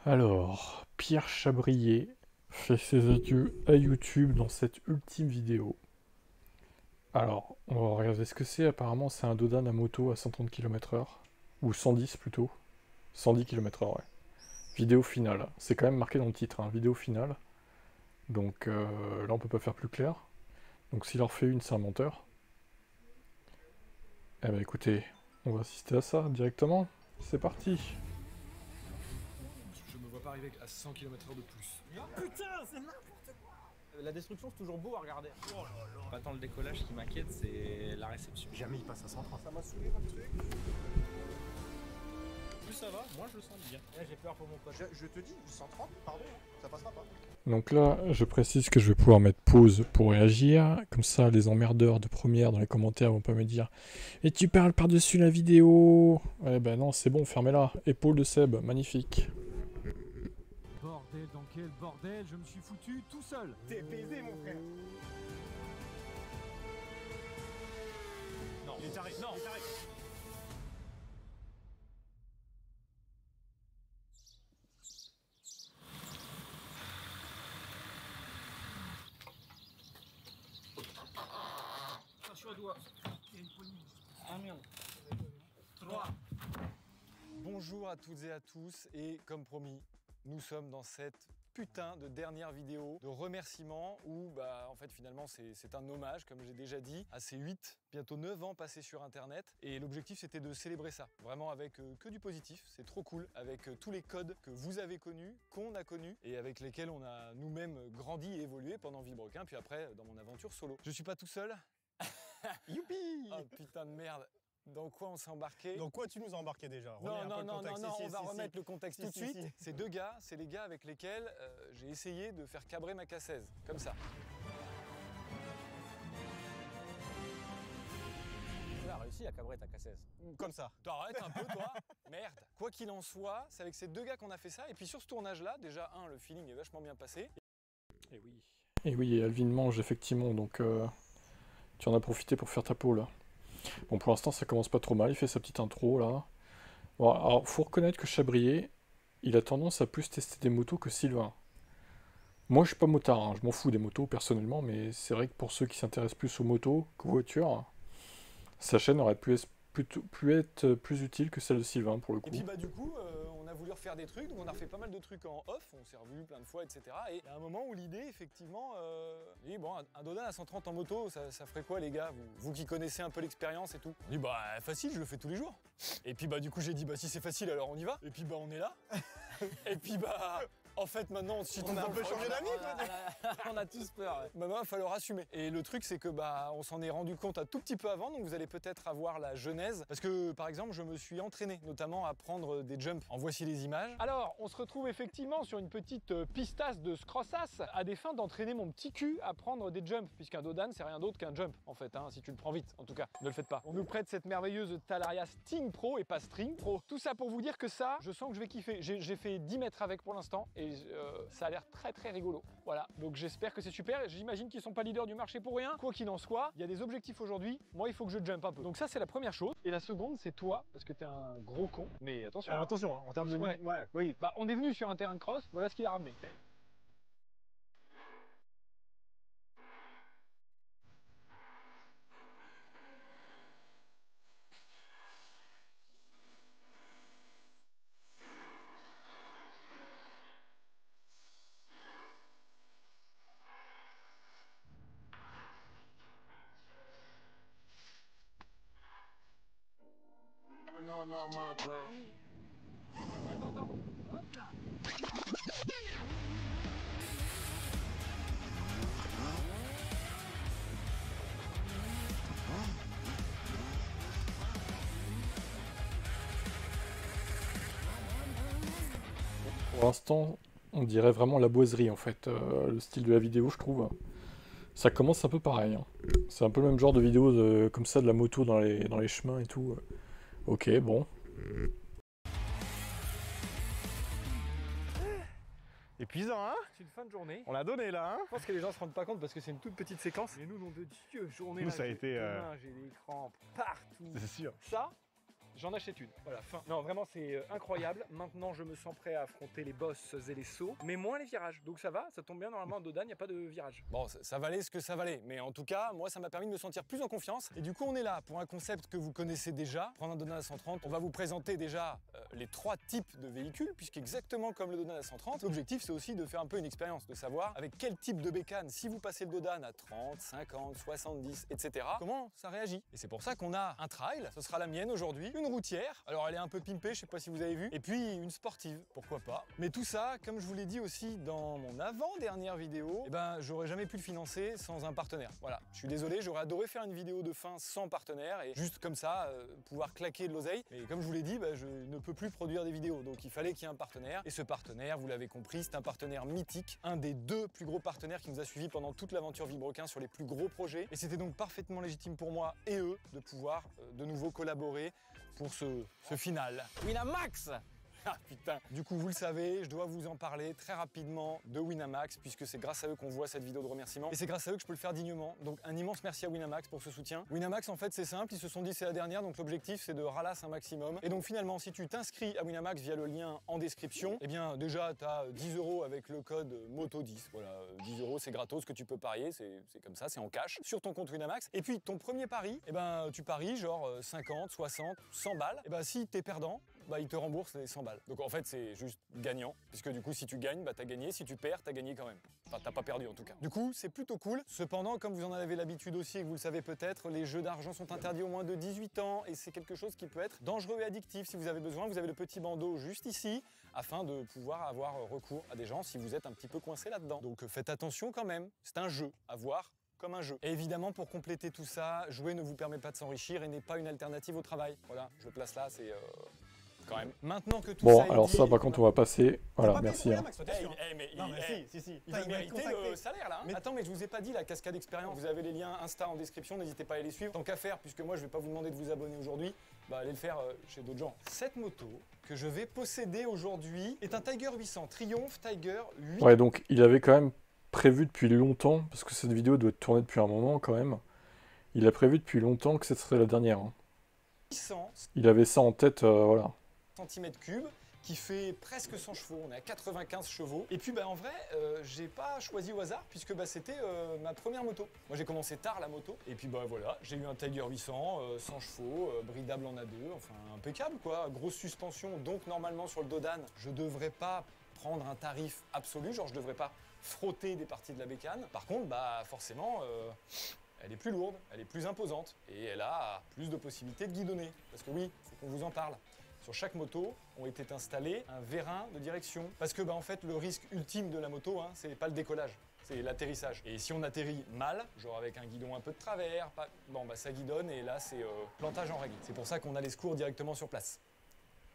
Alors, Pierre Chabrier fait ses adieux à YouTube dans cette ultime vidéo. Alors, on va regarder ce que c'est. Apparemment, c'est un Dodan à moto à 130 km/h. Ou 110 plutôt. 110 km/h, ouais. Vidéo finale. C'est quand même marqué dans le titre, hein, vidéo finale. Donc là, on peut pas faire plus clair. Donc s'il en refait une, c'est un menteur. Eh ben écoutez, on va assister à ça directement. C'est parti. Je me vois pas arriver à 100 km/h de plus. Oh putain, c'est n'importe quoi. La destruction, c'est toujours beau à regarder. Oh là là. Pas tant le décollage qui m'inquiète, c'est la réception. Jamais il passe à 130. Ça m'a saoulé votre truc. Plus ça va, moins je le sens bien. Là, j'ai peur pour mon pote. Je te dis, 130, pardon, ça passera pas. Donc là, je précise que je vais pouvoir mettre pause pour réagir. Comme ça, les emmerdeurs de première dans les commentaires vont pas me dire « Et tu parles par-dessus la vidéo !» Ouais, ben non, c'est bon, fermez-la. Épaule de Seb, magnifique. Bordel, dans quel bordel? Je me suis foutu tout seul. T'es baisé, mon frère. Non, Il est taré, non, il est taré. Attention au doigt. Il y a une poignée. Ah merde. 3. Bonjour à toutes et à tous, et comme promis, nous sommes dans cette putain de dernière vidéo de remerciements où en fait finalement c'est un hommage, comme j'ai déjà dit, à ces 8, bientôt 9 ans passés sur internet, et l'objectif c'était de célébrer ça, vraiment avec que du positif, c'est trop cool, avec tous les codes que vous avez connus, qu'on a connus, et avec lesquels on a nous-mêmes grandi et évolué pendant Villebrequin, puis après dans mon aventure solo. Je suis pas tout seul. Youpi. Oh putain de merde. Dans quoi on s'est embarqué? Dans quoi tu nous as embarqué déjà? Remets un peu le contexte. Si, on va si, remettre si. le contexte Si, tout de si, suite. si. Ces deux gars, c'est les gars avec lesquels j'ai essayé de faire cabrer ma K16, comme ça. Tu as réussi à cabrer ta K16. Comme ça. T'arrêtes un peu, toi. Merde. Quoi qu'il en soit, c'est avec ces deux gars qu'on a fait ça. Et puis sur ce tournage-là, déjà, le feeling est vachement bien passé. Et oui. Et oui, Alvin mange effectivement, donc tu en as profité pour faire ta peau là. Bon, pour l'instant, ça commence pas trop mal. Il fait sa petite intro là. Bon, alors, faut reconnaître que Chabrier, il a tendance à plus tester des motos que Sylvain. Moi, je suis pas motard, hein, je m'en fous des motos personnellement, mais c'est vrai que pour ceux qui s'intéressent plus aux motos qu'aux voitures, sa chaîne aurait pu être plus utile que celle de Sylvain pour le coup. Et puis du coup, on a voulu refaire des trucs, donc on a refait pas mal de trucs en off, on s'est revu plein de fois, etc. Et il y a un moment où l'idée, effectivement, bon, un Dodan à 130 en moto, ça ferait quoi les gars, vous qui connaissez un peu l'expérience et tout? On dit facile, je le fais tous les jours. Et puis du coup j'ai dit si c'est facile alors on y va. Et puis on est là. Et puis en fait maintenant On a un peu changé d'amis, toi. On a tous peur. Ouais. maintenant il va falloir assumer. Et le truc c'est que on s'en est rendu compte un tout petit peu avant, donc vous allez peut-être avoir la genèse. Parce que par exemple je me suis entraîné notamment à prendre des jumps. En voici les images. Alors on se retrouve effectivement sur une petite pistasse de scrossasse à des fins d'entraîner mon petit cul à prendre des jumps. Puisqu'un Dodan c'est rien d'autre qu'un jump en fait, hein, si tu le prends vite en tout cas. Ne le faites pas. On nous prête cette merveilleuse Talaria Sting Pro et pas String Pro. Tout ça pour vous dire que ça, je sens que je vais kiffer. J'ai fait 10 mètres avec pour l'instant et ça a l'air très rigolo. Voilà, donc j'espère que c'est super. J'imagine qu'ils sont pas leaders du marché pour rien. Quoi qu'il en soit, il y a des objectifs aujourd'hui. Moi, il faut que je jump un peu. Donc ça, c'est la première chose. Et la seconde, c'est toi, parce que t'es un gros con. Mais attention. Alors attention, hein, en termes de... Ouais. Oui. On est venu sur un terrain de cross. Voilà ce qu'il a ramené. Pour l'instant, on dirait vraiment la boiserie en fait, le style de la vidéo, je trouve. Ça commence un peu pareil, hein. C'est un peu le même genre de vidéo comme ça, de la moto dans les chemins et tout. Ok, bon. Épuisant, hein? C'est une fin de journée. On l'a donné là, hein? Je pense que les gens se rendent pas compte parce que c'est une toute petite séquence. Et nous, nom de Dieu, journée Nous, là, ça a j'ai été, les mains, j'ai des crampes partout. C'est sûr. Ça, j'en achète une. Voilà, fin. Non, vraiment, c'est incroyable. Maintenant, je me sens prêt à affronter les bosses et les sauts, mais moins les virages. Donc ça va, ça tombe bien, normalement, à Dodane, il n'y a pas de virage. Bon, ça valait ce que ça valait, mais en tout cas, moi, ça m'a permis de me sentir plus en confiance. Et du coup, on est là pour un concept que vous connaissez déjà. Prendre un Dodane A130, on va vous présenter déjà les 3 types de véhicules, puisqu'exactement comme le Dodane A130, l'objectif, c'est aussi de faire un peu une expérience, de savoir avec quel type de bécane, si vous passez le Dodane à 30, 50, 70, etc., comment ça réagit. Et c'est pour ça qu'on a un trail, ce sera la mienne aujourd'hui, une routière, alors elle est un peu pimpée, je sais pas si vous avez vu, et puis une sportive, pourquoi pas. Mais tout ça, comme je vous l'ai dit aussi dans mon avant-dernière vidéo, eh ben j'aurais jamais pu le financer sans un partenaire. Voilà, je suis désolé, j'aurais adoré faire une vidéo de fin sans partenaire et juste comme ça, pouvoir claquer de l'oseille. Mais comme je vous l'ai dit, je ne peux plus produire des vidéos, donc il fallait qu'il y ait un partenaire. Et ce partenaire, vous l'avez compris, c'est un partenaire mythique, un des 2 plus gros partenaires qui nous a suivis pendant toute l'aventure Villebrequin sur les plus gros projets. Et c'était donc parfaitement légitime pour moi et eux de pouvoir de nouveau collaborer pour ce final. Winamax. Ah putain. Du coup, vous le savez, je dois vous en parler très rapidement de Winamax, puisque c'est grâce à eux qu'on voit cette vidéo de remerciement. Et c'est grâce à eux que je peux le faire dignement. Donc un immense merci à Winamax pour ce soutien. Winamax, en fait, c'est simple, ils se sont dit c'est la dernière, donc l'objectif c'est de ralasse un maximum. Et donc finalement, si tu t'inscris à Winamax via le lien en description, eh bien déjà, tu as 10 € avec le code MOTO10. Voilà, 10 € c'est gratos que tu peux parier, c'est comme ça, c'est en cash, sur ton compte Winamax. Et puis ton premier pari, eh ben, tu paries genre 50, 60, 100 balles. Et ben si t'es perdant, il te rembourse les 100 balles. Donc en fait, c'est juste gagnant, puisque du coup, si tu gagnes, t'as gagné. Si tu perds, t'as gagné quand même. Enfin, t'as pas perdu en tout cas. Du coup, c'est plutôt cool. Cependant, comme vous en avez l'habitude aussi et que vous le savez peut-être, les jeux d'argent sont interdits au moins de 18 ans et c'est quelque chose qui peut être dangereux et addictif. Si vous avez besoin, vous avez le petit bandeau juste ici, afin de pouvoir avoir recours à des gens si vous êtes un petit peu coincé là-dedans. Donc faites attention quand même. C'est un jeu à voir comme un jeu. Et évidemment, pour compléter tout ça, jouer ne vous permet pas de s'enrichir et n'est pas une alternative au travail. Voilà, je le place là, c'est... quand même. Maintenant que tout Bon, ça est alors dit, ça, par contre, on va passer. Voilà, T'as pas merci. payé Hein. pour Winamax, toi, t'es sûr Non mais si. Il va mériter le salaire là. Hein. Attends, mais je vous ai pas dit la cascade expérience. Vous avez les liens Insta en description, n'hésitez pas à les suivre. Tant qu'à faire, puisque moi je vais pas vous demander de vous abonner aujourd'hui, allez le faire chez d'autres gens. Cette moto que je vais posséder aujourd'hui est un Tiger 800 Triumph Tiger 8. Ouais, donc il avait quand même prévu depuis longtemps, parce que cette vidéo doit être tournée depuis un moment quand même. Il a prévu depuis longtemps que cette serait la dernière. Hein. 800 Il avait ça en tête, voilà. cm3 qui fait presque 100 chevaux, on est à 95 chevaux. Et puis en vrai, j'ai pas choisi au hasard puisque c'était ma première moto. Moi j'ai commencé tard la moto et puis voilà, j'ai eu un Tiger 800, 100 chevaux, bridable en A2, enfin impeccable quoi, grosse suspension, donc normalement sur le Dodane, je devrais pas prendre un tarif absolu, genre je devrais pas frotter des parties de la bécane. Par contre, forcément, elle est plus lourde, elle est plus imposante et elle a plus de possibilités de guidonner. Parce que oui, il faut qu'on vous en parle. Sur chaque moto ont été installés un vérin de direction. Parce que en fait, le risque ultime de la moto, c'est pas le décollage, c'est l'atterrissage. Et si on atterrit mal, genre avec un guidon un peu de travers, ça guidonne et là c'est plantage en règle. C'est pour ça qu'on a les secours directement sur place.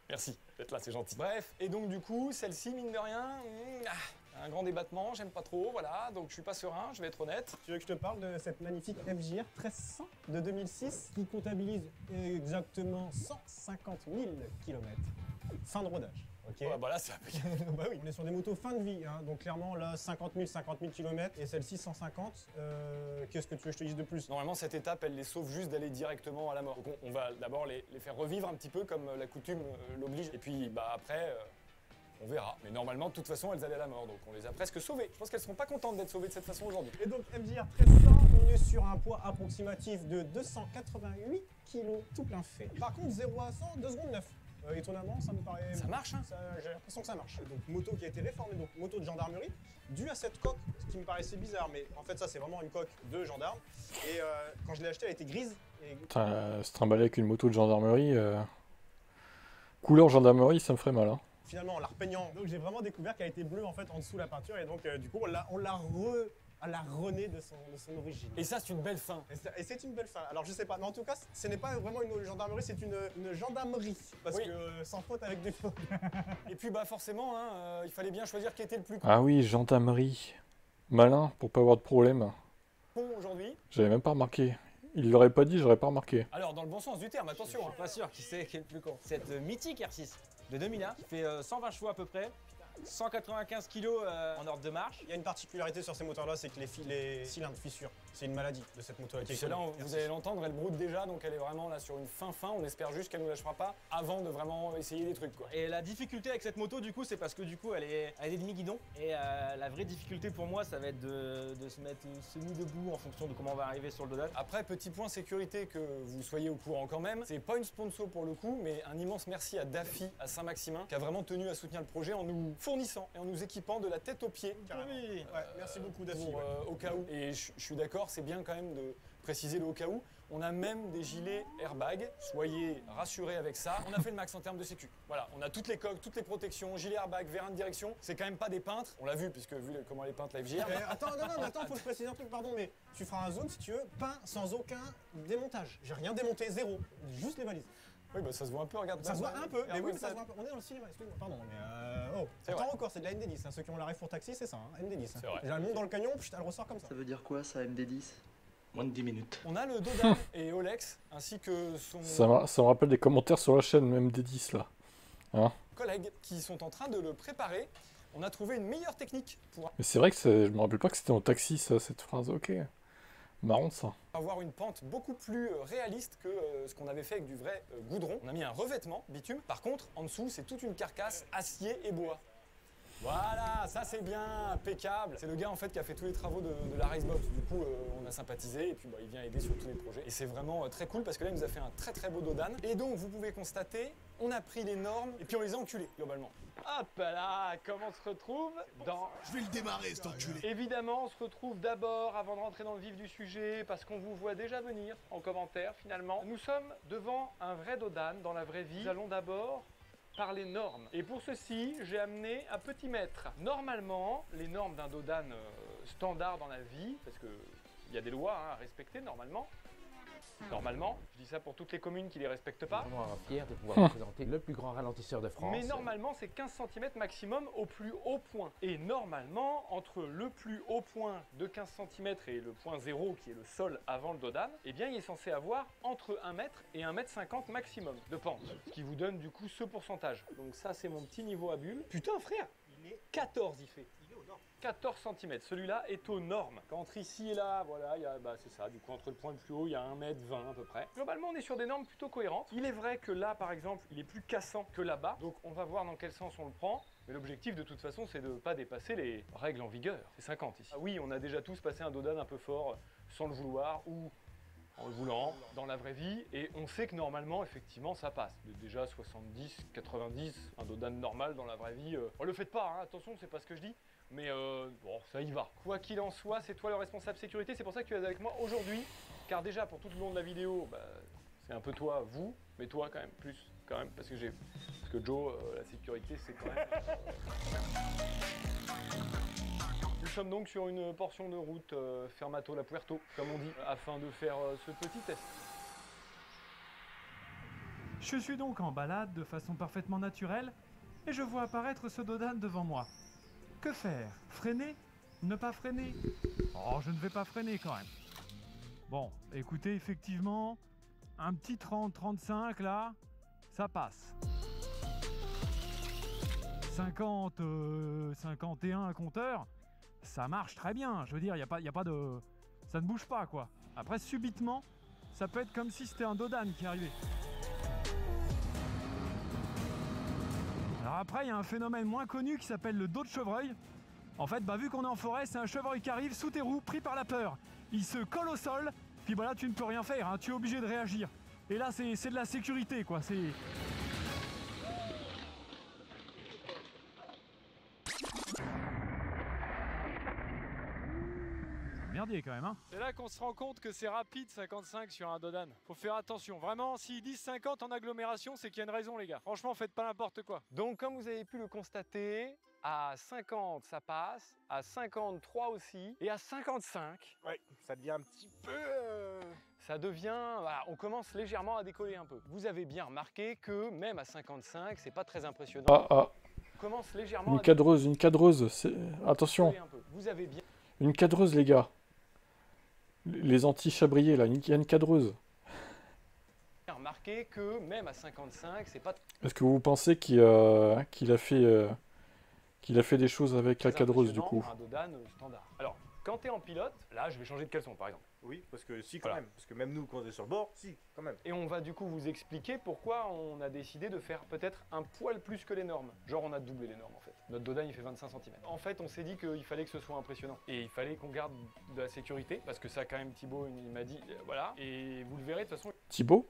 Merci d'être là, c'est gentil. Bref, et donc du coup, celle-ci, mine de rien, un grand débattement, j'aime pas trop, voilà, donc je suis pas serein, je vais être honnête. Tu veux que je te parle de cette magnifique FJR 1300 de 2006 qui comptabilise exactement 150 000 km. Fin de rodage. Ok. Ouais, là c'est Bah oui, on est sur des motos fin de vie, hein. Donc clairement là 50 000 km et celle-ci 150. Qu'est-ce que tu veux que je te dise de plus? Normalement cette étape elle les sauve juste d'aller directement à la mort. Donc on va d'abord les faire revivre un petit peu comme la coutume l'oblige et puis après on verra. Mais normalement de toute façon elles allaient à la mort donc on les a presque sauvées. Je pense qu'elles seront pas contentes d'être sauvées de cette façon aujourd'hui. Et donc FJR 1300, on est sur un poids approximatif de 288 kg tout plein fait. Par contre 0 à 100, 2 secondes 9. Étonnamment, ça me paraît... Ça marche, hein? J'ai l'impression que ça marche. Donc moto qui a été réformée, donc moto de gendarmerie, due à cette coque, ce qui me paraissait bizarre, mais en fait ça c'est vraiment une coque de gendarme. Et quand je l'ai achetée, elle était grise. Et... Putain, se trimballer avec une moto de gendarmerie, couleur gendarmerie, ça me ferait mal. Hein. Finalement, en la repeignant, donc j'ai vraiment découvert qu'elle était bleue en fait en dessous de la peinture, et donc du coup on l'a rené de son origine. Et ça, c'est une belle fin. Et c'est une belle fin. Alors je sais pas, mais en tout cas, ce n'est pas vraiment une gendarmerie, c'est une gendarmerie. Parce que sans faute avec des fautes. Et puis forcément, il fallait bien choisir qui était le plus Ah oui, gendarmerie. Malin, pour pas avoir de problème. con aujourd'hui. J'avais même pas remarqué. Il l'aurait pas dit, j'aurais pas remarqué. Alors dans le bon sens du terme, attention. Je suis pas sûr qui c'est qui est le plus con. Cette mythique R6 de 2001 qui fait 120 chevaux à peu près. 195 kg en ordre de marche. Il y a une particularité sur ces moteurs-là, c'est que les cylindres fissurent. C'est une maladie de cette moto-là. Et celle-là, vous allez l'entendre, elle broute déjà, donc elle est vraiment là sur une fin. On espère juste qu'elle ne nous lâchera pas avant de vraiment essayer des trucs, quoi. Et la difficulté avec cette moto, du coup, c'est parce que du coup, elle est demi-guidon. Et la vraie difficulté pour moi, ça va être de se mettre semi-debout en fonction de comment on va arriver sur le dodan. Après, petit point sécurité que vous soyez au courant quand même, c'est pas une sponsor pour le coup, mais un immense merci à Daffy, à Saint-Maximin, qui a vraiment tenu à soutenir le projet en nous fournissant et en nous équipant de la tête aux pieds. Carrément. Oui. Ouais, merci beaucoup Daffy. Pour, au cas où. Et je suis d'accord, c'est bien quand même de préciser le au cas où. On a même des gilets airbag, soyez rassurés avec ça. On a fait le max en termes de sécu. Voilà, on a toutes les coques, toutes les protections, gilets airbag, vérin de direction. C'est quand même pas des peintres, on l'a vu puisque vu comment les peintres la FJR. Attends, mais attends, faut que je précise un truc, pardon, mais tu feras un zone si tu veux, peint sans aucun démontage. J'ai rien démonté, zéro, juste les valises. Oui, bah ça se voit un peu, regarde. Ça se voit un peu, mais oui, ça ça se voit un peu. On est dans le cinéma, excuse-moi, pardon, mais oh, C'est pourtant vrai. encore, c'est de la MD10, hein. Ceux qui ont la ref pour taxi, c'est ça, hein, MD10. C'est vrai. J'ai un monte dans le canyon, putain, elle ressort comme ça. Ça veut dire quoi ça, MD10? Moins de 10 minutes. On a le Dodan et Olex, ainsi que son Ça me rappelle des commentaires sur la chaîne, même des 10 là. collègue, qui sont en train de le préparer. On a trouvé une meilleure technique pour Mais c'est vrai que je me rappelle pas que c'était en taxi, ça, cette phrase. Ok. Marrant ça. avoir une pente beaucoup plus réaliste que ce qu'on avait fait avec du vrai goudron. On a mis un revêtement bitume. Par contre, en dessous, c'est toute une carcasse acier et bois. Voilà, ça c'est bien, impeccable. C'est le gars en fait qui a fait tous les travaux de la Racebox. Du coup, on a sympathisé et puis il vient aider sur tous les projets. Et c'est vraiment très cool parce que là, il nous a fait un très beau dodan. Et donc, vous pouvez constater, on a pris les normes et puis on les a enculés globalement. Hop là, comment on se retrouve dans... Je vais le démarrer, cet enculé. Évidemment, on se retrouve d'abord, avant de rentrer dans le vif du sujet, parce qu'on vous voit déjà venir en commentaire finalement. Nous sommes devant un vrai dodan dans la vraie vie. Nous allons d'abord parler normes. Et pour ceci, j'ai amené un petit mètre. Normalement, les normes d'un dodan standard dans la vie, parce qu'il y a des lois à respecter normalement. Normalement, je dis ça pour toutes les communes qui ne les respectent pas. Je suis vraiment fier de pouvoir vous présenter le plus grand ralentisseur de France. Mais normalement, c'est 15 cm maximum au plus haut point. Et normalement, entre le plus haut point de 15 cm et le point 0, qui est le sol avant le dodan, eh bien, il est censé avoir entre 1 m et 1,50 m maximum de pente. Ce qui vous donne du coup ce pourcentage. Donc ça, c'est mon petit niveau à bulle. Putain, frère, il est 14, il fait. 14 cm, celui-là est aux normes. Entre ici et là, voilà, c'est ça, du coup entre le point le plus haut, il y a 1,20 m à peu près. Globalement, on est sur des normes plutôt cohérentes. Il est vrai que là, par exemple, il est plus cassant que là-bas, donc on va voir dans quel sens on le prend. Mais l'objectif de toute façon, c'est de ne pas dépasser les règles en vigueur. C'est 50 ici. Ah oui, on a déjà tous passé un dodan un peu fort sans le vouloir ou en le voulant dans la vraie vie, et on sait que normalement, effectivement, ça passe. Déjà 70, 90, un dodan normal dans la vraie vie. Le faites pas, hein, attention, c'est pas ce que je dis. Mais bon, ça y va. Quoi qu'il en soit, c'est toi le responsable sécurité, c'est pour ça que tu es avec moi aujourd'hui. Car déjà, pour tout le long de la vidéo, c'est un peu toi, vous, mais toi quand même, plus, quand même, parce que Joe, la sécurité, c'est quand même... Nous sommes donc sur une portion de route Fermato-La Puerto, comme on dit, afin de faire ce petit test. Je suis donc en balade de façon parfaitement naturelle et je vois apparaître ce dodan devant moi. Que faire? Freiner? Ne pas freiner? Oh, je ne vais pas freiner quand même. Bon, écoutez, effectivement, un petit 30-35 là, ça passe. 50, 51 à compteur, ça marche très bien. Je veux dire, y a pas de... Ça ne bouge pas, quoi. Après, subitement, ça peut être comme si c'était un dodan qui arrivait. Alors après, il y a un phénomène moins connu qui s'appelle le dos de chevreuil. En fait, vu qu'on est en forêt, c'est un chevreuil qui arrive sous tes roues, pris par la peur. Il se colle au sol, puis là, tu ne peux rien faire, hein, tu es obligé de réagir. Et là, c'est de la sécurité, quoi. C'est... merdier quand même, hein. C'est là qu'on se rend compte que c'est rapide 55 sur un dodan. Faut faire attention. Vraiment, s'ils disent 50 en agglomération, c'est qu'il y a une raison, les gars. Franchement, faites pas n'importe quoi. Donc, comme vous avez pu le constater, à 50 ça passe, à 53 aussi, et à 55, Ouais, ça devient un petit peu... ça devient... Voilà, on commence légèrement à décoller un peu. Vous avez bien remarqué que même à 55, c'est pas très impressionnant. On commence légèrement une cadreuse, attention. un peu. Vous avez bien Une cadreuse, les gars. Les anti-chabriers, là, il y a une cadreuse. remarqué que même à 55, c'est pas Est-ce que vous pensez qu'il a fait des choses avec la cadreuse, du coup? Un dodan standard. Alors, Quand tu es en pilote, là je vais changer de caleçon par exemple. Oui, parce que si, quand Voilà. même. Parce que même nous, quand on est sur le bord, si, quand même. Et on va du coup vous expliquer pourquoi on a décidé de faire peut-être un poil plus que les normes. Genre on a doublé les normes en fait. Notre Dodan il fait 25 cm. En fait on s'est dit qu'il fallait que ce soit impressionnant. Et il fallait qu'on garde de la sécurité. Parce que ça quand même Thibaut il m'a dit voilà. Et vous le verrez de toute façon. Thibaut?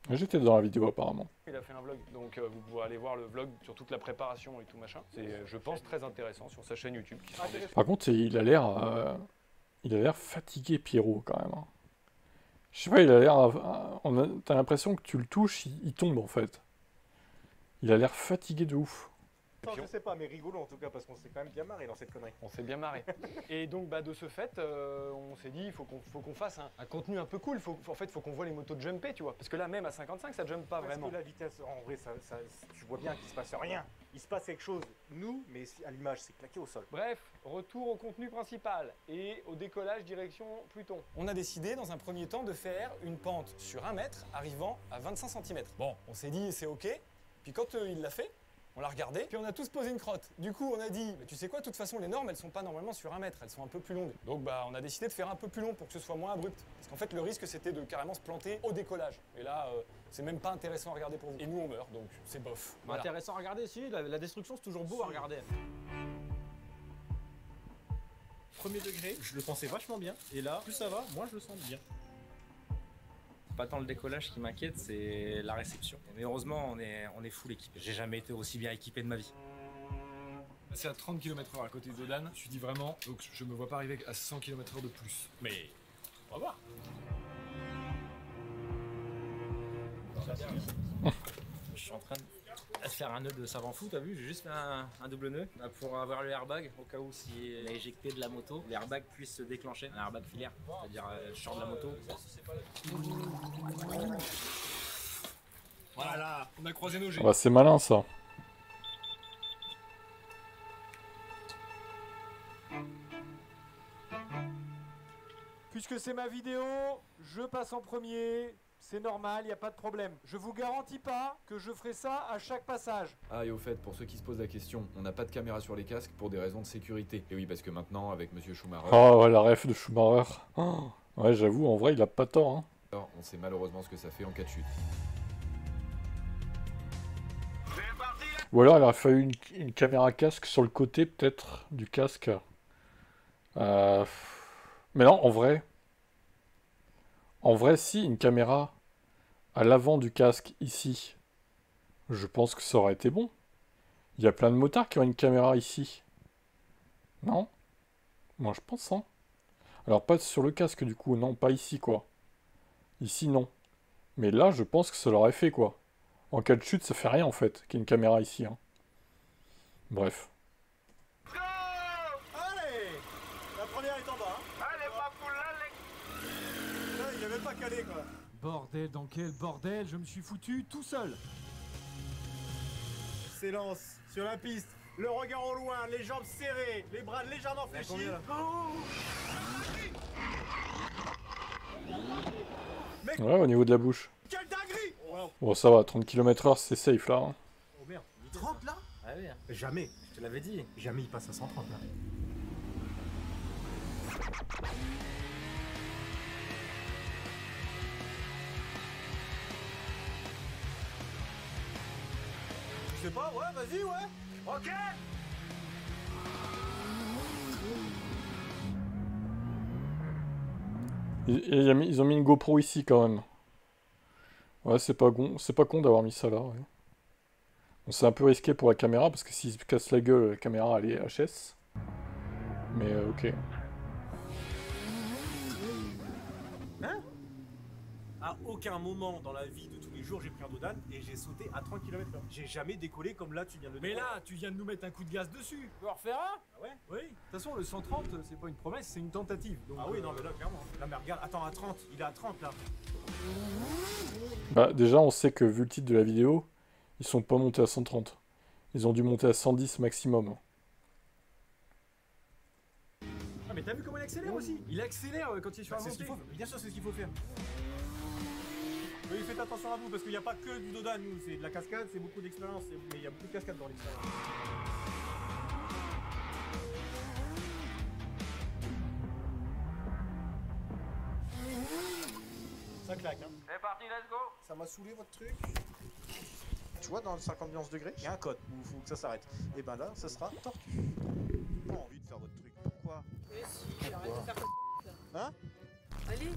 J'étais dans la vidéo apparemment. Il a fait un vlog, donc vous pouvez aller voir le vlog sur toute la préparation et tout machin. C'est, je pense, très intéressant sur sa chaîne YouTube. Qui sera en description. Par contre, il a l'air fatigué, Pierrot, quand même. Je sais pas, il a l'air... T'as l'impression que tu le touches, il tombe, en fait. Il a l'air fatigué de ouf. Non, je sais pas, mais rigolo en tout cas, parce qu'on s'est quand même bien marré dans cette connerie. On s'est bien marré. Et donc bah, de ce fait, on s'est dit il faut qu'on fasse un contenu un peu cool. En fait, il faut qu'on voit les motos jumper, tu vois. Parce que là, même à 55, ça jump pas vraiment. Parce que la vitesse, en vrai, tu vois bien qu'il se passe rien. Il se passe quelque chose, nous, mais à l'image, c'est claqué au sol. Bref, retour au contenu principal et au décollage direction Pluton. On a décidé dans un premier temps de faire une pente sur 1 mètre arrivant à 25 cm. Bon, on s'est dit c'est ok, puis quand il l'a fait, on l'a regardé, puis on a tous posé une crotte. Du coup, on a dit, tu sais quoi, de toute façon, les normes, elles sont pas normalement sur 1 mètre, elles sont un peu plus longues. Donc, bah, on a décidé de faire un peu plus long pour que ce soit moins abrupt. Parce qu'en fait, le risque, c'était de carrément se planter au décollage. Et là, c'est même pas intéressant à regarder pour vous. Et nous, on meurt, donc c'est bof. Voilà. Intéressant à regarder, si, la destruction, c'est toujours beau à regarder. Premier degré, je le pensais vachement bien. Et là, plus ça va, moins je le sens bien. Pas tant le décollage qui m'inquiète, c'est la réception. Mais heureusement, on est full équipé. J'ai jamais été aussi bien équipé de ma vie. C'est à 30 km/h à côté de Dodan. Je dis vraiment, donc je me vois pas arriver à 100 km/h de plus. Mais on va voir. Je suis en train de faire un nœud de savant fou, t'as vu? J'ai juste fait un double nœud pour avoir le airbag, au cas où s'il a éjecté de la moto, l'airbag puisse se déclencher. Un airbag filaire, c'est-à-dire je sors de la moto. Voilà, on a croisé nos jets. Bah, c'est malin, ça. Puisque c'est ma vidéo, je passe en premier. C'est normal, il n'y a pas de problème. Je vous garantis pas que je ferai ça à chaque passage. Ah, et au fait, pour ceux qui se posent la question, on n'a pas de caméra sur les casques pour des raisons de sécurité. Et oui, parce que maintenant, avec Monsieur Schumacher... Oh, ouais, la ref de Schumacher. Oh, ouais, j'avoue, en vrai, il a pas tort, hein. Alors, on sait malheureusement ce que ça fait en cas de chute. Ou alors, il aurait fallu une caméra casque sur le côté, peut-être, du casque. Mais non, en vrai... En vrai, si, une caméra à l'avant du casque, ici, je pense que ça aurait été bon. Il y a plein de motards qui ont une caméra ici. Non? Moi, je pense, hein. Alors, pas sur le casque, du coup. Non, pas ici, quoi. Ici, non. Mais là, je pense que ça l'aurait fait, quoi. En cas de chute, ça fait rien, en fait, qu'il y ait une caméra ici, hein. Bref. Allez! La première est en bas, hein. Allez, pas pour là, il est même pas calé, quoi. Bordel, dans quel bordel? Je me suis foutu tout seul. S'élance sur la piste, le regard au loin, les jambes serrées, les bras légèrement fléchis. Ouais, au niveau de la bouche. Quelle dinguerie! Wow. Bon, ça va, 30 km/h, c'est safe, là, hein. Oh merde, 30 là? Ah oui, Jamais, je te l'avais dit. jamais il passe à 130 là. Je sais pas, ouais, vas-y, ouais. Ok. Ils ont mis une GoPro ici, quand même. Ouais, c'est pas con d'avoir mis ça là, ouais. Bon, c'est un peu risqué pour la caméra, parce que s'il se casse la gueule, la caméra, elle est HS. Mais, ok. Hein? À aucun moment dans la vie de tous les jours, j'ai pris un Dodan et j'ai sauté à 30 km/h. J'ai jamais décollé comme là, tu viens de le dire. Mais là, tu viens de nous mettre un coup de gaz dessus. Tu veux en refaire un? Ah ouais? Oui. De toute façon, le 130, c'est pas une promesse, c'est une tentative. Donc, Ah oui, non, mais là, clairement. Là, mais regarde, attends, à 30. Il est à 30 là. Bah, déjà, on sait que, vu le titre de la vidéo, ils sont pas montés à 130. Ils ont dû monter à 110 maximum. Ah, mais t'as vu comment il accélère aussi? Il accélère quand il est sur la montée. Bien sûr, c'est ce qu'il faut faire. Oui, faites attention à vous parce qu'il n'y a pas que du Dodan, nous. C'est de la cascade, c'est beaucoup d'expérience. Mais il y a beaucoup de cascade dans l'expérience. claque. Hein. C'est parti, let's go. Ça m'a saoulé votre truc. Tu vois, dans le 50 degrés, il y a un code où il faut que ça s'arrête. Et ben là, ça sera tortue. J'ai pas envie de faire votre truc. Pourquoi? Mais si, arrête de faire ça. Hein? Allez.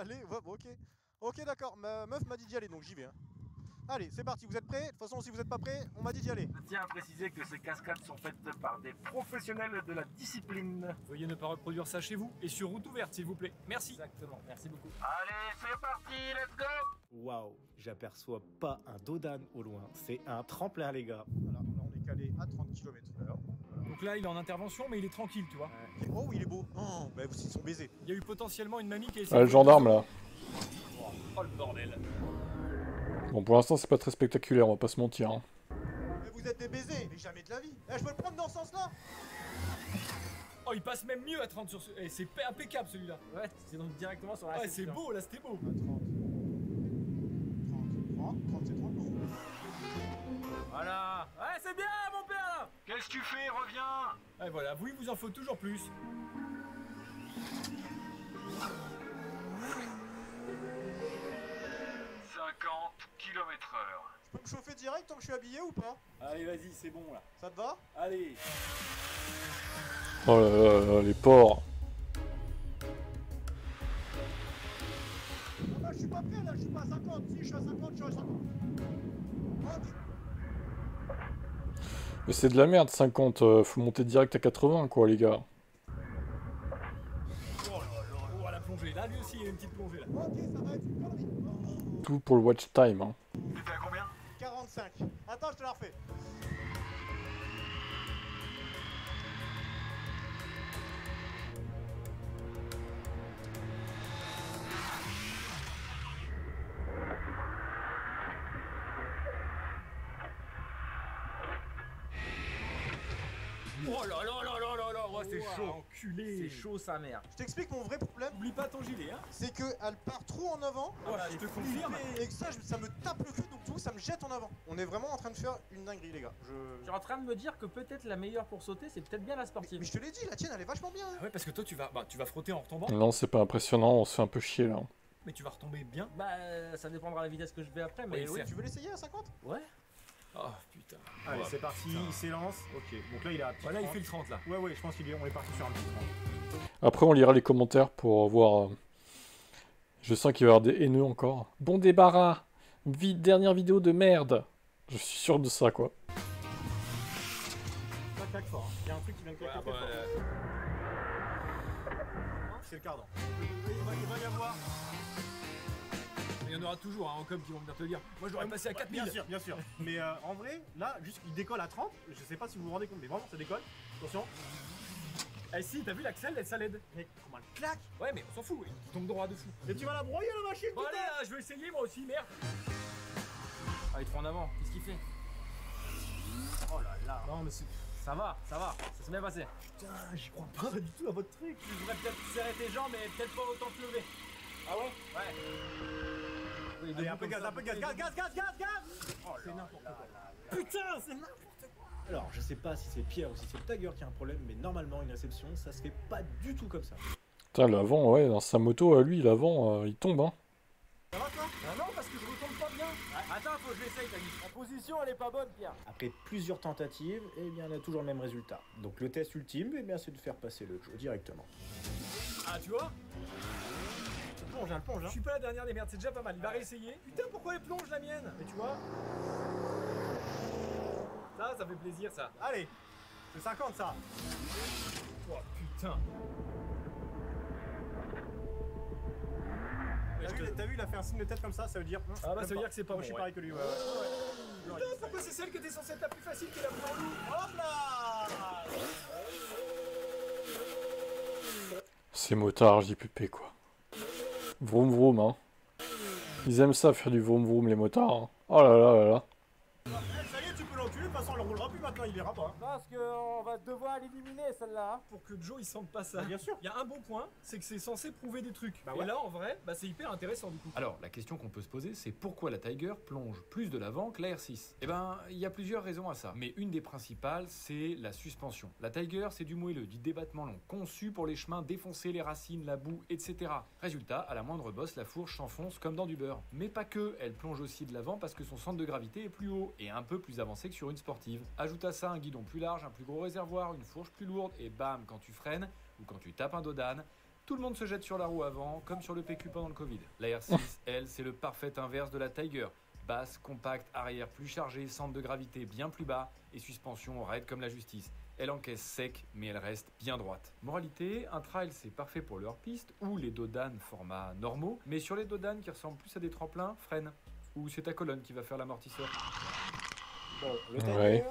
Allez, ouais, bon, ok. Ok, d'accord. Ma meuf m'a dit d'y aller, donc j'y vais. Hein. Allez, c'est parti. Vous êtes prêts? De toute façon, si vous n'êtes pas prêts, on m'a dit d'y aller. Je tiens à préciser que ces cascades sont faites par des professionnels de la discipline. Veuillez ne pas reproduire ça chez vous et sur route ouverte, s'il vous plaît. Merci. Exactement, merci beaucoup. Allez, c'est parti, let's go. Waouh, j'aperçois pas un dodan au loin. C'est un tremplin, les gars. Voilà, là, on est calé à 30 km/h. Donc là, il est en intervention, mais il est tranquille, tu vois. Oh, il est beau. Oh, bah, ils sont baisés. Il y a eu potentiellement une mamie qui a essayé. Ah, le gendarme là. Oh le bordel. Bon, pour l'instant, c'est pas très spectaculaire, on va pas se mentir. Hein. Mais vous êtes des baisers, mais jamais de la vie. Eh, je peux le prendre dans ce sens-là? Oh, il passe même mieux à 30 sur ce. Eh, c'est impeccable celui-là. Ouais, c'est donc directement sur la Ouais, c'est beau, là, c'était beau. 30, c'est 30. Voilà. Ouais, c'est bien, mon père, là. Qu'est-ce que tu fais? Reviens. Et voilà, vous, il vous en faut toujours plus. km/h. Je peux me chauffer direct tant que je suis habillé ou pas? Allez, vas-y, c'est bon là. Ça te va? Allez. Oh là là, là les porcs. Là, je suis pas prêt, là, je suis pas à 50. Si, je suis à 50, je suis à 50. Mais c'est de la merde, 50. Faut monter direct à 80, quoi, les gars. Oh là là, oh, la plongée. Là, lui aussi, il y a une petite plongée là. Ok, ça va être une connerie. Tout pour le watch time. Hein. T'étais à combien? 45. Attends, je te la refais. Oh là là là là là là, ouais, c'est chaud. Enculé. C'est chaud, sa mère. Je t'explique mon vrai problème. Oublie pas ton gilet, hein. C'est qu'elle part trop en avant. Voilà, je te confirme. Et que ça me tape le cul, donc tout, ça me jette en avant. On est vraiment en train de faire une dinguerie, les gars. Tu es en train de me dire que peut-être la meilleure pour sauter, c'est peut-être bien la sportive. Mais je te l'ai dit, la tienne, elle est vachement bien. Ouais, parce que toi, tu vas frotter en retombant. Non, c'est pas impressionnant, on se fait un peu chier là. Mais tu vas retomber bien. Bah, ça dépendra de la vitesse que je vais après, mais Oui, oui. Tu veux l'essayer à 50? Ouais. Oh putain. Allez, Oh, c'est parti, putain. il s'élance. Ok, donc là, il est à petit Voilà, il 30. fait le 30 là. Ouais, ouais, je pense qu'on est parti sur un petit 30. Après, on lira les commentaires pour voir. Je sens qu'il va y avoir des haineux encore. Bon débarras. Dernière vidéo de merde. Je suis sûr de ça, quoi. Ça claque fort. Il y a un truc qui vient de claquer très fort. C'est le cardan. Il va y avoir. Il y en aura toujours un en com qui vont venir te dire. Moi je l'aurais passé à 4000. Bien sûr, bien sûr. Mais en vrai, là, juste il décolle à 30. Je sais pas si vous vous rendez compte, mais vraiment ça décolle. Attention. Eh si, t'as vu l'axel, ça l'aide. Mec, comment elle claque? Ouais, mais on s'en fout, il tombe droit dessous. Et tu vas la broyer la machine? Bon allez, là, je vais essayer moi aussi, merde. Ah, il est trop en avant. Qu'est-ce qu'il fait? Oh là là. Non, mais ça va, ça s'est bien passé. Putain, j'y crois pas du tout à votre truc. Tu devrais peut-être serrer tes jambes, mais peut-être pas autant te lever. Ah ouais? Ouais. Oui, Allez, un peu gaz, gaz. Oh c'est n'importe quoi. Putain, c'est n'importe quoi. Alors, je sais pas si c'est Pierre ou si c'est le Tiger qui a un problème, mais normalement, une réception, ça se fait pas du tout comme ça. Putain, l'avant, ouais, dans sa moto, lui, l'avant, il tombe, hein. Ça va toi? Ah non, parce que je retombe pas bien. Attends, faut que je l'essaye, Tani. La position, elle est pas bonne, Pierre. Après plusieurs tentatives, eh bien, on a toujours le même résultat. Donc, le test ultime, eh bien, c'est de faire passer le Joe directement. Ah, tu vois? Elle plonge, Je suis pas la dernière des merdes, c'est déjà pas mal. Il va réessayer. Putain, pourquoi elle plonge la mienne? Et tu vois? Ça fait plaisir ça. Allez, c'est 50 ça. Oh putain. T'as vu, il a fait un signe de tête comme ça veut dire. Ah bah ça veut dire que c'est pas bon. Je suis ouais. pareil que lui, ouais. Putain, pourquoi c'est celle que t'es censée être la plus facile qui est la plus relou? Hop là! Ces motards, JPP, quoi. Vroom vroom, hein. Ils aiment ça, faire du vroom vroom, les motards. Hein. Oh là là là là. Ça y est, tu peux l'enculer, de toute façon, elle roulera plus maintenant. quand il verra pas. Hein. Parce qu'on va devoir l'éliminer celle-là. Pour que Joe il sente pas ça. Bien sûr. Il y a un bon point, c'est que c'est censé prouver des trucs. Bah ouais. Et là en vrai, bah c'est hyper intéressant du coup. Alors, la question qu'on peut se poser, c'est pourquoi la Tiger plonge plus de l'avant que la R6 ? Eh ben, il y a plusieurs raisons à ça. Mais une des principales, c'est la suspension. La Tiger, c'est du moelleux, du débattement long, conçu pour les chemins défoncés, les racines, la boue, etc. Résultat, à la moindre bosse, la fourche s'enfonce comme dans du beurre. Mais pas que, elle plonge aussi de l'avant parce que son centre de gravité est plus haut et un peu plus avancé que sur une sportive. Ajoute à ça un guidon plus large, un plus gros réservoir, une fourche plus lourde, et bam, quand tu freines, ou quand tu tapes un dodan, tout le monde se jette sur la roue avant, comme sur le PQ pendant le Covid. La R6, elle, c'est le parfait inverse de la Tiger. Basse, compacte, arrière plus chargé, centre de gravité bien plus bas, et suspension raide comme la justice. Elle encaisse sec, mais elle reste bien droite. Moralité, un trail c'est parfait pour le hors-piste, ou les dodanes format normaux, mais sur les dodanes qui ressemblent plus à des tremplins, freine. Ou c'est ta colonne qui va faire l'amortisseur. Bon, le Tiger,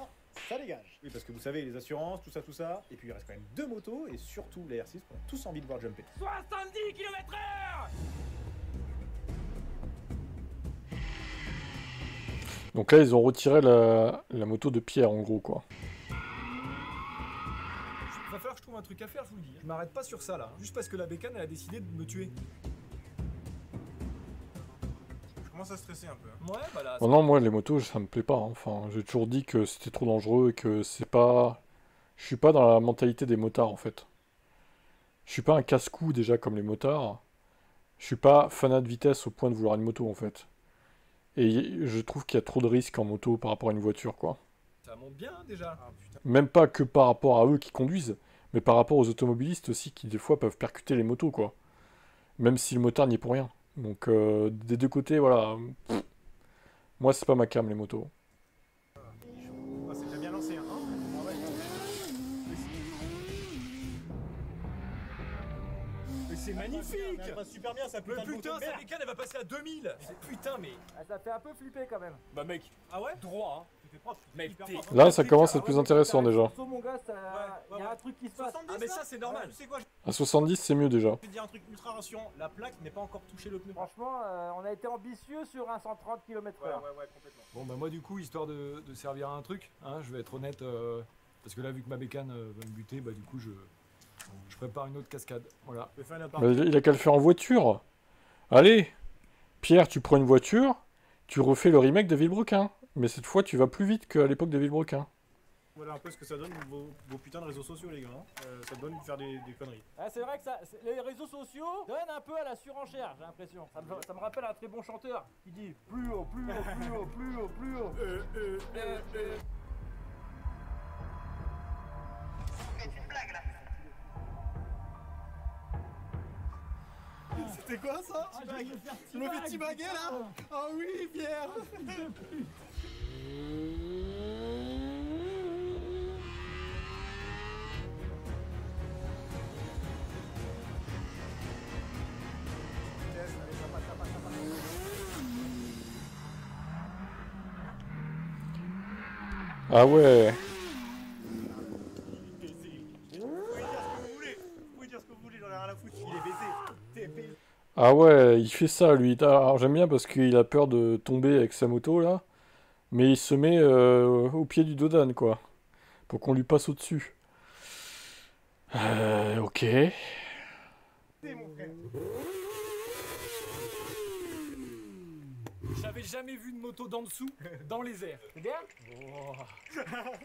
ça dégage. Oui, parce que vous savez, les assurances, tout ça. Et puis il reste quand même 2 motos, et surtout la R6, qu'on a tous envie de voir jumper. 70 km/h. Donc là, ils ont retiré la moto de Pierre, en gros, quoi. Va falloir que je trouve un truc à faire, je vous le dis. Je m'arrête pas sur ça là, juste parce que la bécane elle a décidé de me tuer. Je commence à stresser un peu. Hein. Ouais, bah là. Oh non, moi, les motos, ça me plaît pas. Hein. Enfin, j'ai toujours dit que c'était trop dangereux et que c'est pas... Je suis pas dans la mentalité des motards, en fait. Je suis pas un casse-cou, déjà, comme les motards. Je suis pas fanat de vitesse au point de vouloir une moto, en fait. Et je trouve qu'il y a trop de risques en moto par rapport à une voiture, quoi. Ça monte bien déjà. Ah, putain. Même pas que par rapport à eux qui conduisent, mais par rapport aux automobilistes aussi qui, des fois, peuvent percuter les motos, quoi. Même si le motard n'y est pour rien. Donc, des deux côtés, voilà. Pff. Moi, c'est pas ma cam, les motos. Ah, c'est déjà bien lancé, hein. Ah ouais, Mais c'est magnifique. Ça va super bien, ça Mais putain de putain, moto de sa merde. bécane elle va passer à 2000. Putain, mais. Ça fait un peu flipper quand même. Bah mec, Ah ouais? droit, hein. C'était propre. Mais hyper t'es- propre. Là, ça commence à être plus intéressant, déjà. Mon gars, il y a un truc qui se passe. 70, Ah, mais là ça, c'est normal. Tu sais quoi, je À 70, c'est mieux, déjà. vais te dire un truc ultra rassurant. La plaque n'est pas encore touché le pneu. Franchement, on a été ambitieux sur un 130 km/h. Ouais, complètement. Bon bah moi du coup, histoire de servir à un truc, hein, je vais être honnête, parce que là vu que ma bécane va me buter, bah du coup je prépare une autre cascade. Voilà. Je vais faire une Bah, aparté. il a qu'à le faire en voiture. Allez, Pierre, tu prends une voiture, tu refais le remake de Villebrequin. Mais cette fois, tu vas plus vite qu'à l'époque de Villebrequin. Voilà un peu ce que ça donne vos putains de réseaux sociaux, les gars. Hein. Ça donne de faire des conneries. Ah, c'est vrai que les réseaux sociaux donnent un peu à la surenchère, j'ai l'impression. Ça me rappelle un très bon chanteur qui dit plus haut, plus haut, plus haut, plus haut, plus haut. C'était quoi ça? Tu m'as fait tibaguer là? Ah oui, Pierre! Ah ouais. Vous pouvez dire ce que vous voulez, j'en ai rien à foutre. Il est baisé. T'es baisé. Ah ouais, il fait ça, lui. Alors, j'aime bien parce qu'il a peur de tomber avec sa moto, là. Mais il se met au pied du dodan, quoi. Pour qu'on lui passe au-dessus. Ok. Mon frère. J'avais jamais vu de moto d'en dessous, dans les airs. Regarde.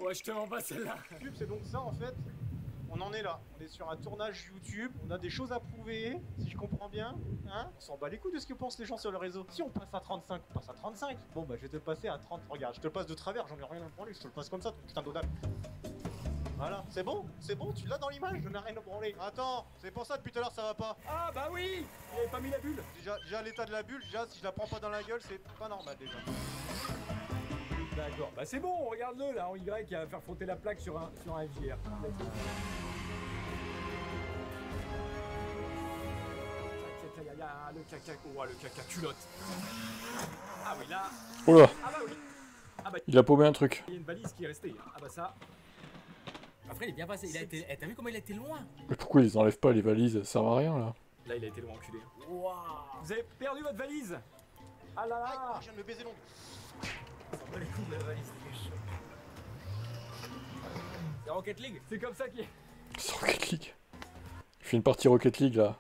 Ouais, je te mens pas celle-là. YouTube, c'est donc ça en fait. On en est là. On est sur un tournage YouTube. On a des choses à prouver, si je comprends bien. Hein? On s'en bat les couilles de ce que pensent les gens sur le réseau. Si on passe à 35, on passe à 35. Bon, bah, je vais te le passer à 30. Regarde, je te le passe de travers, j'en ai rien à branler. Je te le passe comme ça, ton putain d'odal. Voilà, c'est bon, tu l'as dans l'image, je n'ai rien à branler. Attends, c'est pour ça depuis tout à l'heure ça va pas. Ah bah oui, il avait pas mis la bulle. Déjà l'état de la bulle, déjà si je la prends pas dans la gueule, c'est pas normal déjà. D'accord, bah c'est bon, regarde-le là en Y qui va faire frotter la plaque sur un FJR. Le caca, oh, le caca culotte. Ah oui là. Oh là. Ah bah oui. Ah bah, Il a paumé un truc. il y a une balise qui est restée. Ah bah ça. Après, il est bien passé. Il a été. T'as vu comment il a été loin? Mais pourquoi ils enlèvent pas les valises? Ça sert à rien, là. Là, il a été loin enculé. Waouh. Vous avez perdu votre valise. Ah là Ah, là. je viens de me baiser l'ongle. Ça va les coups de la valise, c'est chaud. C'est Rocket League. C'est comme ça qu'il est. C'est Rocket League. Il fait une partie Rocket League là.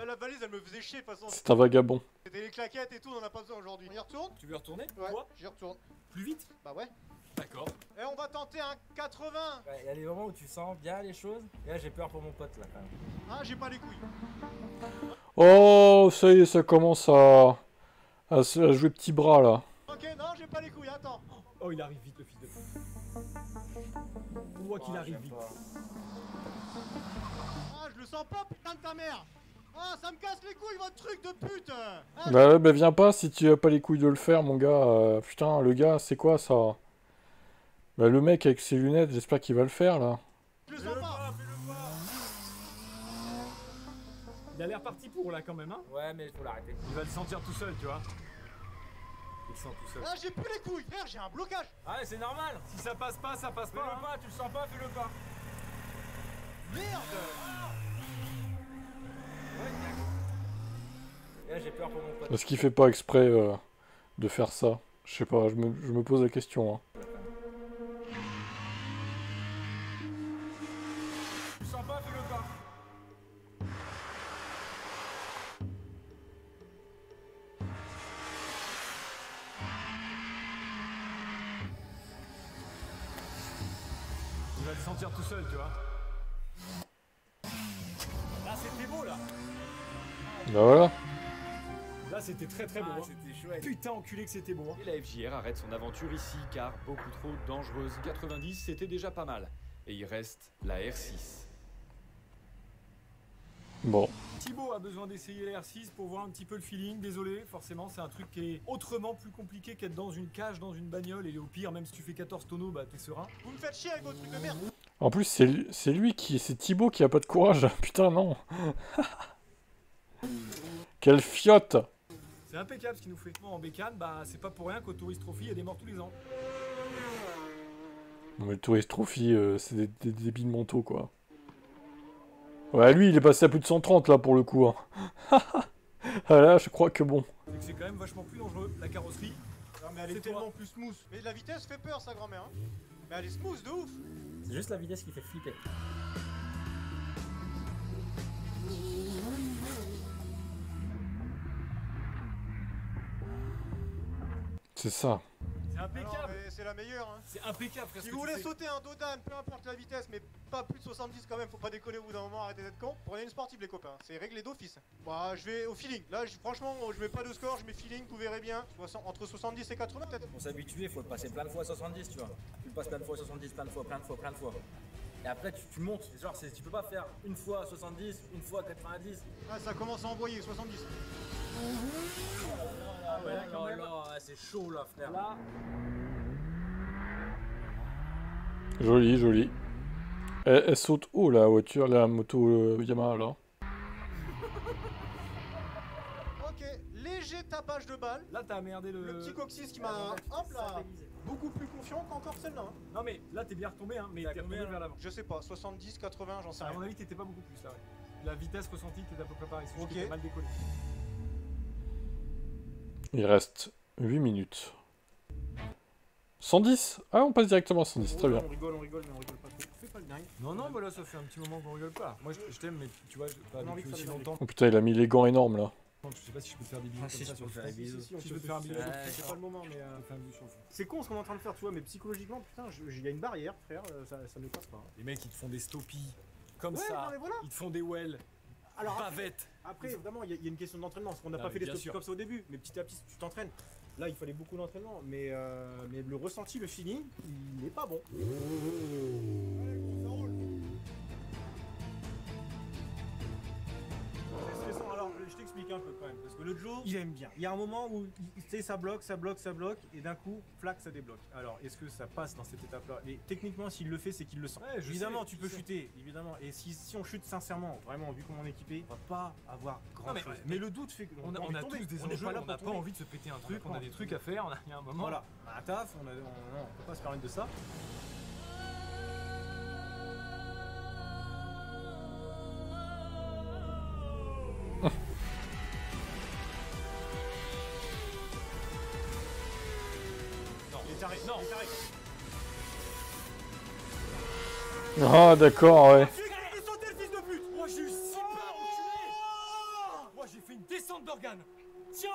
La valise elle me faisait chier de toute façon. C'est un vagabond. C'était les claquettes et tout, on en a pas besoin aujourd'hui. On y retourne? Tu veux retourner? Ouais, Toi j'y retourne. Plus vite? Bah ouais. D'accord. Et on va tenter un 80. Il y a des moments où tu sens bien les choses. Et là, j'ai peur pour mon pote là quand même. Ah, j'ai pas les couilles. Oh, ça y est, ça commence à jouer petit bras là. Ok, non, j'ai pas les couilles, attends. Oh, il arrive vite le fils de pute. On voit qu'il arrive vite. Ah, je le sens pas, putain de ta mère. Ah, ça me casse les couilles, votre truc de pute. Ah, Bah ouais, bah viens pas si tu as pas les couilles de le faire, mon gars. Putain, le gars, c'est quoi ça? Bah le mec avec ses lunettes, j'espère qu'il va le faire là. je le sens pas. Il a l'air parti pour là quand même, hein. Ouais, mais faut l'arrêter. Il va le sentir tout seul, tu vois. Il le sent tout seul. Ah, j'ai plus les couilles, frère, j'ai un blocage. Ah, c'est normal. Si ça passe pas, ça passe Fais-le pas. pas, tu le sens pas, fais-le pas. Merde. Et là, j'ai peur pour mon pote. Est-ce qu'il fait pas exprès de faire ça? Je sais pas, je me pose la question. Hein. Tu le sens pas, fais-le pas. Il va le sentir tout seul, tu vois. Là, c'était beau, là. Bah voilà. Là, c'était très très beau. Ah, hein. c'était chouette. Putain, enculé que c'était beau. Hein. Et la FJR arrête son aventure ici car beaucoup trop dangereuse. 90 c'était déjà pas mal. Et il reste la R6. Bon. Thibaut a besoin d'essayer la R6 pour voir un petit peu le feeling. Désolé, forcément, c'est un truc qui est autrement plus compliqué qu'être dans une cage, dans une bagnole. Et au pire, même si tu fais 14 tonneaux, bah t'es serein. Vous me faites chier avec votre truc de merde. En plus, c'est lui qui... C'est Thibaut qui a pas de courage. Putain, non. Quelle fiotte. C'est impeccable ce qu'il nous fait. En bécane, bah c'est pas pour rien qu'au Tourist Trophy, il y a des morts tous les ans. Non mais le Tourist Trophy, c'est des débiles mentaux, quoi. Ouais, lui, il est passé à plus de 130, là, pour le coup. Hein. Ah là, je crois que bon. C'est que c'est quand même vachement plus dangereux. La carrosserie, Non, mais elle est C'est tellement toi. plus smooth. Mais la vitesse fait peur, sa grand-mère. Hein. Mais elle est smooth de ouf. C'est juste la vitesse qui fait flipper. C'est ça. c'est Alors, impeccable. mais c'est la meilleure. Hein. C'est impeccable, frère. Si ce vous que tu voulez fais. sauter un dodan, peu importe la vitesse, mais pas plus de 70 quand même, faut pas décoller au bout d'un moment, arrêtez d'être con. Prenez une sportive les copains, c'est réglé d'office. Bah je vais au feeling, là franchement je mets pas de score, je mets feeling, vous verrez bien. Entre 70 et 80 peut-être. Pour s'habituer, il faut le passer plein de fois à 70, tu vois. Tu le passes plein de fois à 70, plein de fois. Et après, tu montes. Genre, tu peux pas faire une fois à 70, une fois à 90. Ah ça commence à envoyer, 70. Ah ouais, là, c'est chaud là, frère. Là, Joli, joli. Elle saute haut, la voiture, la moto Yamaha, là. Ok, léger tapage de balle. là t'as merdé le. Le petit coccyx qui m'a, hop là, beaucoup plus confiant qu'encore celle-là. Hein. Non mais là t'es bien retombé, hein. Mais T'as t'es retombé combien, vers l'avant. Je sais pas, 70, 80, j'en sais À rien. mon avis, t'étais pas beaucoup plus là, ouais. La vitesse ressentie, t'étais à peu près pareil. C'est juste Ok. que t'as mal décollé. Il reste 8 minutes. 110? Ah, on passe directement à 110, très bien. On rigole, mais on rigole pas trop. Fais pas le dingue. Non, non, bah là, ça fait un petit moment qu'on rigole pas. Moi, je t'aime, mais tu vois, pas On a envie depuis de aussi faire des longtemps. Oh putain, il a mis les gants énormes, là. Je sais pas si je peux te faire des bisous Ah, comme si, ça je sur peux le faire des front. bisous. Si, on Si peut je peux te faire un bisou. C'est pas le moment, mais Je peux te faire un bisou sur le front. c'est con ce qu'on est en train de faire, tu vois, mais psychologiquement, putain, il y a une barrière, frère, ça ne passe pas. Hein. Les mecs, ils te font des stoppies comme Ouais, ça. non, mais voilà. Ils te font des wells. Alors après, Bavettes. après, évidemment, il y a une question d'entraînement, parce qu'on n'a Ah, pas mais fait les bien stoppies sûr. comme ça au début, mais petit à petit, tu t'entraînes. Là, il fallait beaucoup d'entraînement, mais le ressenti, le feeling, il n'est pas bon. Alors, je t'explique un peu quand même, parce que le Joe, il aime bien. Il y a un moment où, tu sais, ça bloque, et d'un coup, flac, ça débloque. Alors, est-ce que ça passe dans cette étape-là? Et techniquement, s'il le fait, c'est qu'il le sent. Ouais, je Évidemment, sais, tu je peux sais. chuter, évidemment. Et si on chute sincèrement, vraiment, vu comment on est équipé, on va pas avoir grand Non, chose. mais Mais le doute fait qu'on On a, envie de tous tomber. des On n'est enjeux, pas là on pour n'a pas tomber. envie de se péter un truc, pas on a envie des de trucs à faire, il y a un moment. Voilà, on a un taf, on peut pas se permettre de ça. Non, il est taré, non, il est taré. Ah, d'accord, ouais. Et sauter le fils de pute. Moi j'ai eu si peur, enculé. Moi j'ai fait une descente d'organes. Tiens,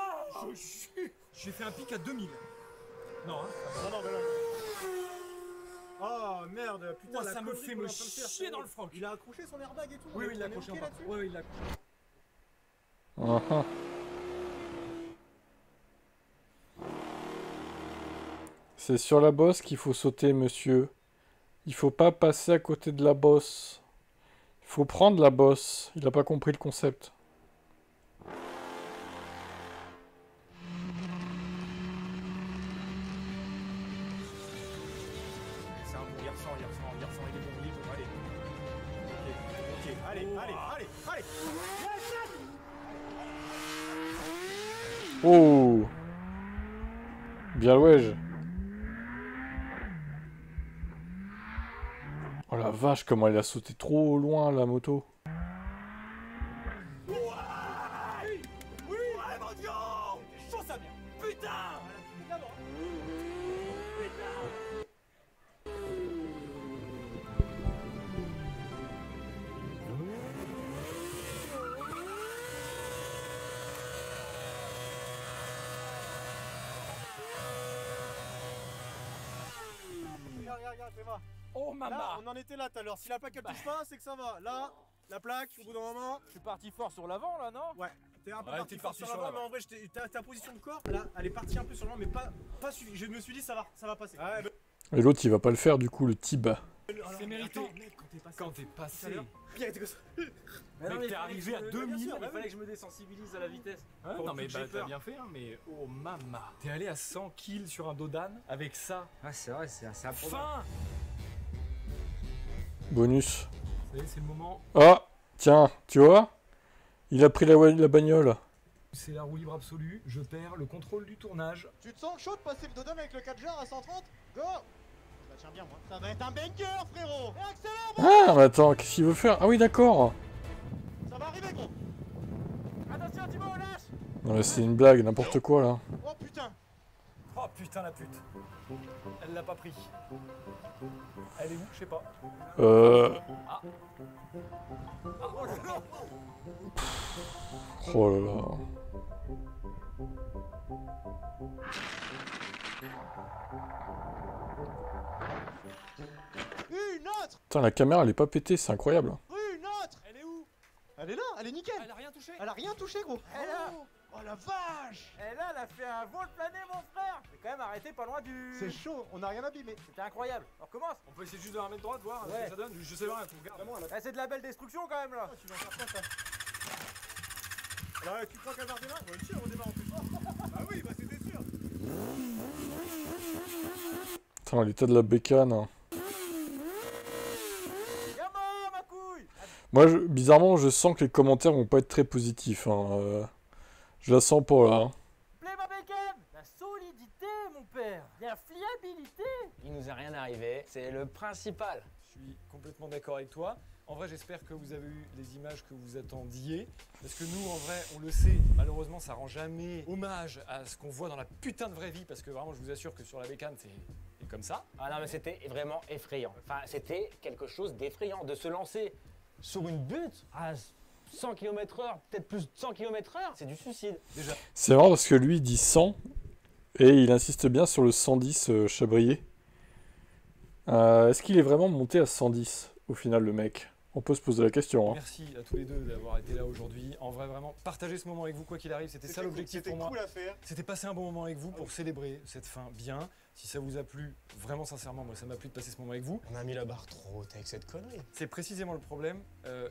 je suis... J'ai fait un pic à 2000. Non, hein. Non, mais non. Oh merde, putain, Moi, la ça me connerie fait qu'on me est en train de faire, chier c'est- dans le froc. Il a accroché son airbag et tout. Oui, on il l'a est accroché ok en bas. là-dessus. Oui, il l'a accroché. Ah, c'est sur la bosse qu'il faut sauter, monsieur. Il faut pas passer à côté de la bosse. Il faut prendre la bosse. Il a pas compris le concept. C'est un bon garçon, il est bon, il est bon, allez. Ok, allez. Oh! Bien louège. Oh la vache, comment elle a sauté trop loin, la moto. Oui, ouais, mon dieu. Chaud ça bien. Putain. Regarde, fais-moi. Oh maman. Là, on en était là tout à l'heure. Si la plaque elle touche pas, c'est que ça va. Là, la plaque, au bout d'un moment. Je suis parti fort sur l'avant là, non? Ouais. T'es un peu Ouais, parti t'es fort parti sur sur l'avant, l'avant. mais en vrai, ta position de corps, là, elle est partie un peu sur l'avant, mais pas suffisant. Je me suis dit, ça va passer. Ouais, Et l'autre, il va pas le faire, du coup, le Tib. C'est mérité. Attends, mec, quand t'es passé. Quand t'es passé. Pierre était comme ça. Mec, t'es arrivé à 2000. Il fallait que je me désensibilise à la vitesse. Ouais, Pour non plus mais que bah, j'ai t'as peur. bien fait, hein, mais oh mama. T'es allé à 100 kills sur un Dodan avec ça. Ah, c'est vrai, c'est un problème. Fin. Bonus. Vous savez, c'est le moment. Ah! Tiens, tu vois? Il a pris la bagnole. C'est la roue libre absolue. Je perds le contrôle du tournage. Tu te sens chaud de passer le Dodon avec le 4 jar à 130? Go! Ça tient bien, moi. Ça va être un banger, frérot! Et accélère! Ah, mais attends, qu'est-ce qu'il veut faire? Ah oui, d'accord. Ça va arriver, gros! Attention, Thibaut, lâche! Non, mais c'est une blague, n'importe quoi, là. Oh putain! Oh putain la pute. Elle l'a pas pris. Elle est où? Je sais pas. Ah. Oh là là. Une autre! Putain, la caméra, elle est pas pétée, c'est incroyable. Une autre! Elle est où? Elle est là, elle est nickel! Elle a rien touché. Elle a rien touché, gros! Elle a- Oh la vache! Et là, elle a fait un vol plané, mon frère! J'ai quand même arrêté pas loin du. C'est chaud, on a rien abîmé. C'était incroyable. On recommence. On peut essayer juste de la remettre droite, voir ce Ouais. que ça donne. Je sais pas, faut regarder. Vraiment, Eh, c'est de la belle destruction quand même là. tu vas faire quoi, ça? Alors, tu crois qu'elle va redémarrer? Ouais, tiens, on démarre en plus. Ah oui, bah c'était sûr. Putain, l'état de la bécane. Hein. Gamin, ma couille! Moi, bizarrement, je sens que les commentaires vont pas être très positifs. Hein. Je la sens pas, là. Hein. Play ma bacon! La solidité, mon père! La fiabilité! Il nous est rien arrivé, c'est le principal. Je suis complètement d'accord avec toi. En vrai, j'espère que vous avez eu les images que vous attendiez. Parce que nous, en vrai, on le sait, malheureusement, ça rend jamais hommage à ce qu'on voit dans la putain de vraie vie. Parce que vraiment, je vous assure que sur la bécane, c'est comme ça. Ah non, mais c'était vraiment effrayant. Enfin, c'était quelque chose d'effrayant de se lancer sur une butte à 100 km/h, peut-être plus de 100 km/h. C'est du suicide. Déjà. C'est marrant parce que lui, il dit 100. Et il insiste bien sur le 110 Chabrier. Est-ce qu'il est vraiment monté à 110 au final, le mec? On peut se poser la question. Hein. Merci à tous les deux d'avoir été là aujourd'hui. En vrai, vraiment, partager ce moment avec vous, quoi qu'il arrive, c'était ça l'objectif pour moi. C'était cool à faire. C'était passer un bon moment avec vous pour célébrer cette fin bien. Si ça vous a plu, vraiment sincèrement, moi ça m'a plu de passer ce moment avec vous. On a mis la barre trop haute avec cette connerie. C'est précisément le problème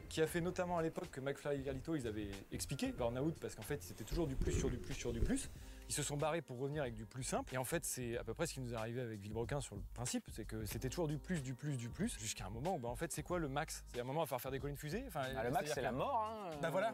qui a fait notamment à l'époque que McFly et Carlito ils avaient expliqué Burnout parce qu'en fait c'était toujours du plus sur du plus sur du plus. Ils se sont barrés pour revenir avec du plus simple et en fait c'est à peu près ce qui nous est arrivé avec Villebrequin sur le principe, c'est que c'était toujours du plus jusqu'à un moment où bah, en fait c'est quoi le max? C'est un moment à faire décoller une fusée. Enfin, Ah, le max c'est la mort. Hein. Bah voilà.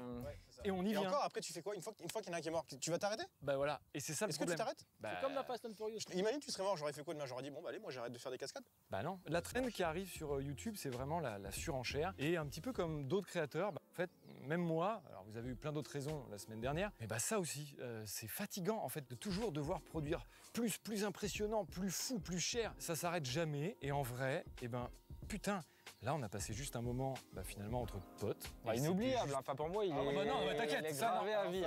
Et on y Et vient. encore, après, tu fais quoi? Une fois qu'il y en a un qui est mort, tu vas t'arrêter? Bah voilà. Et c'est ça le Est-ce que problème. tu t'arrêtes? Bah, C'est comme la Fast and Furious. Imagine, tu serais mort, j'aurais fait quoi demain? J'aurais dit, bon, bah allez, moi j'arrête de faire des cascades. Bah non, la trend qui arrive sur YouTube, c'est vraiment la surenchère. Et un petit peu comme d'autres créateurs, bah, en fait, même moi, alors vous avez eu plein d'autres raisons la semaine dernière, mais bah ça aussi, c'est fatigant en fait de toujours devoir produire plus impressionnant, plus fou, plus cher. Ça s'arrête jamais. Et en vrai, eh ben, putain, Là, on a passé juste un moment, finalement, entre potes. Bah, Et inoubliable, c'était enfin pour moi il est. bah non, t'inquiète, il est ça, gravé à vie.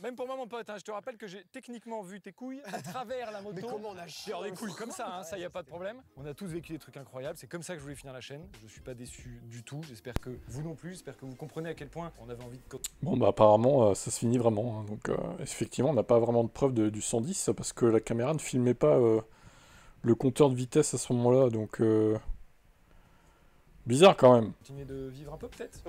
Même pour moi, mon pote, je te rappelle que j'ai techniquement vu tes couilles à travers la moto. Mais comment on a chié des couilles comme ça, ça y a pas de problème. On a tous vécu des trucs incroyables, c'est comme ça que je voulais finir la chaîne. Je suis pas déçu du tout, j'espère que vous non plus, j'espère que vous comprenez à quel point on avait envie de... Bon bah apparemment ça se finit vraiment, hein. Donc effectivement on n'a pas vraiment de preuve du 110 parce que la caméra ne filmait pas le compteur de vitesse à ce moment-là, donc bizarre quand même. Continuer de vivre un peu peut-être.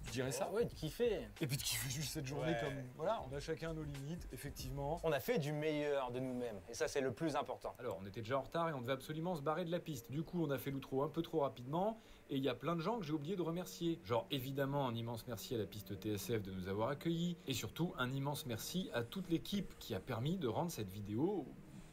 Je dirais ça. Ouais, de kiffer. Et puis de kiffer juste cette journée comme... Voilà, on a chacun nos limites, effectivement. On a fait du meilleur de nous-mêmes, et ça c'est le plus important. Alors, on était déjà en retard et on devait absolument se barrer de la piste. Du coup, on a fait l'outro un peu trop rapidement, et il y a plein de gens que j'ai oublié de remercier. Genre, évidemment, un immense merci à la piste TSF de nous avoir accueillis, et surtout, un immense merci à toute l'équipe qui a permis de rendre cette vidéo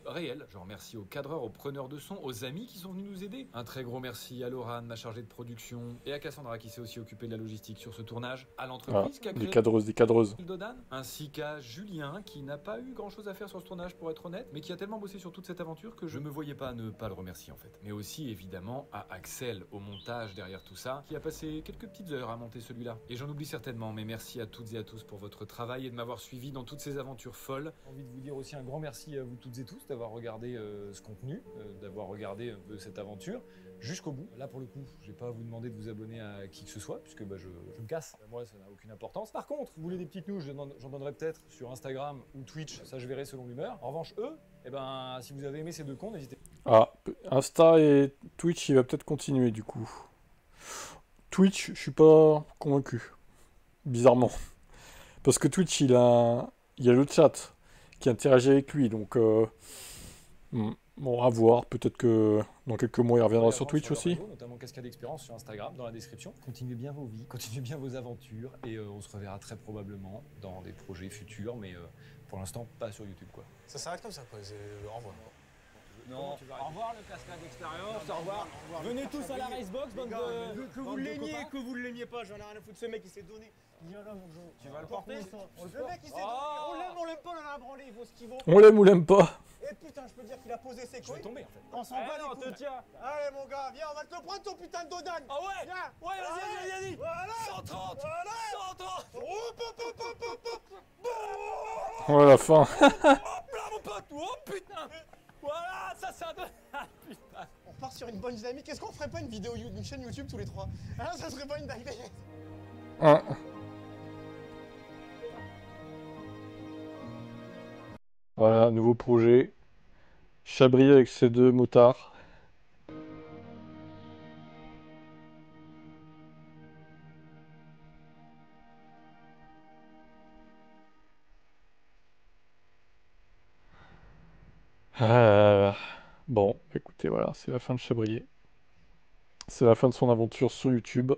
réel. Je remercie aux cadreurs, aux preneurs de son, aux amis qui sont venus nous aider. Un très gros merci à Laurane, ma chargée de production, et à Cassandra qui s'est aussi occupée de la logistique sur ce tournage, à l'entreprise qui a créé des cadreuses. Dodan, ainsi qu'à Julien qui n'a pas eu grand chose à faire sur ce tournage pour être honnête, mais qui a tellement bossé sur toute cette aventure que je me voyais pas ne pas le remercier en fait. Mais aussi évidemment à Axel au montage derrière tout ça, qui a passé quelques petites heures à monter celui-là. Et j'en oublie certainement, mais merci à toutes et à tous pour votre travail et de m'avoir suivi dans toutes ces aventures folles. J'ai envie de vous dire aussi un grand merci à vous toutes et tous d'avoir regardé ce contenu, d'avoir regardé un peu cette aventure jusqu'au bout. Là pour le coup, je vais pas vous demander de vous abonner à qui que ce soit, puisque je me casse. Moi ça n'a aucune importance. Par contre, vous voulez des petites news, j'en donnerai peut-être sur Instagram ou Twitch, ça je verrai selon l'humeur. En revanche, eux, si vous avez aimé ces deux comptes, n'hésitez pas. Ah, Insta et Twitch, il va peut-être continuer du coup. Twitch, je suis pas convaincu. Bizarrement. Parce que Twitch, il y a le chat qui interagit avec lui, donc bon, à voir. Peut-être que dans quelques mois, il reviendra sur Twitch aussi. Réseau, notamment Cascade Expérience sur Instagram, dans la description. Continuez bien vos vies, continuez bien vos aventures, et on se reverra très probablement dans des projets futurs, mais pour l'instant, pas sur YouTube, quoi. Ça s'arrête comme ça, quoi. Au revoir. Non, au revoir le Cascade Expérience, au revoir. Venez tous à la Racebox, bande de... Que vous l'aimiez, que vous ne l'aimiez pas, j'en ai rien à foutre. Ce mec il s'est donné. Viens là mon Jean. Tu vas le porter? Le mec il s'est donné. On l'aime, on l'aime pas, on en a branlé, il vaut ce qu'il vaut. On l'aime ou l'aime pas? Et putain, je peux dire qu'il a posé ses couilles. Je vais tomber en fait. On s'en bat les couilles. Allez mon gars, viens, on va te le prendre ton putain de Dodan. Ah ouais? Viens. Ouais, vas-y. Voilà. 130. Voilà. 130. Ouais, la fin. Hop là mon pote. Oh putain. Voilà, ça donne. Putain. On part sur une bonne dynamique. Est-ce qu'on ferait pas une vidéo, une chaîne YouTube tous les trois? Hein, ça serait pas une dinguerie? Voilà, nouveau projet. Chabris avec ses deux motards. Bon, écoutez, voilà, c'est la fin de Chabrier. C'est la fin de son aventure sur YouTube.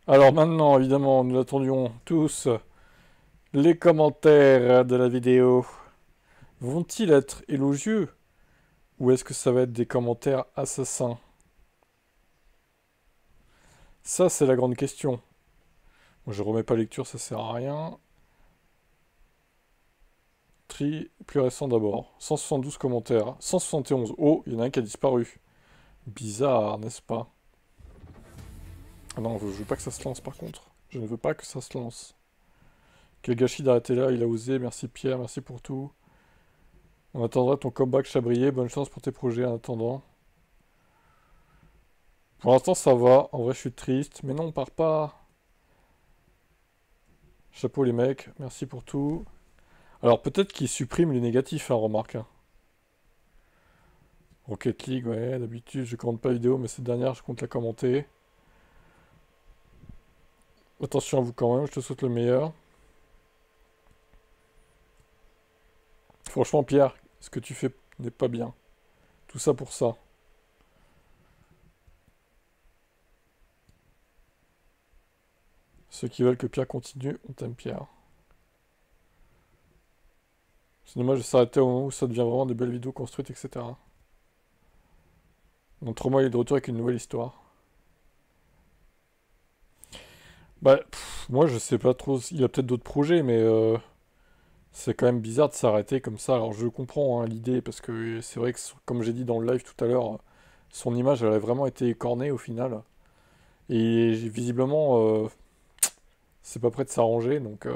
Alors maintenant, évidemment, nous attendions tous les commentaires de la vidéo. Vont-ils être élogieux? Ou est-ce que ça va être des commentaires assassins? Ça, c'est la grande question. Moi, je remets pas lecture, ça sert à rien. Tri plus récent d'abord. 172 commentaires. 171. Oh, il y en a un qui a disparu. Bizarre, n'est-ce pas? Ah non, je veux pas que ça se lance par contre. Je ne veux pas que ça se lance. Quel gâchis d'arrêter là, il a osé. Merci Pierre, merci pour tout. On attendra ton comeback Chabrier. Bonne chance pour tes projets en attendant. Pour l'instant, ça va. En vrai, je suis triste. Mais non, on part pas. Chapeau les mecs. Merci pour tout. Alors, peut-être qu'ils suppriment les négatifs, hein, remarque. Hein. Rocket League, ouais, d'habitude, je commente pas la vidéo, mais cette dernière, je compte la commenter. Attention à vous quand même, je te souhaite le meilleur. Franchement, Pierre, ce que tu fais n'est pas bien. Tout ça pour ça. Ceux qui veulent que Pierre continue, on t'aime Pierre. C'est dommage de s'arrêter au moment où ça devient vraiment de belles vidéos construites, etc. Montre-moi, il est de retour avec une nouvelle histoire. Bah, moi je sais pas trop, il a peut-être d'autres projets, mais c'est quand même bizarre de s'arrêter comme ça. Alors je comprends hein, l'idée, parce que c'est vrai que, comme j'ai dit dans le live tout à l'heure, Son image, elle a vraiment été écornée au final. Et visiblement, c'est pas prêt de s'arranger, donc...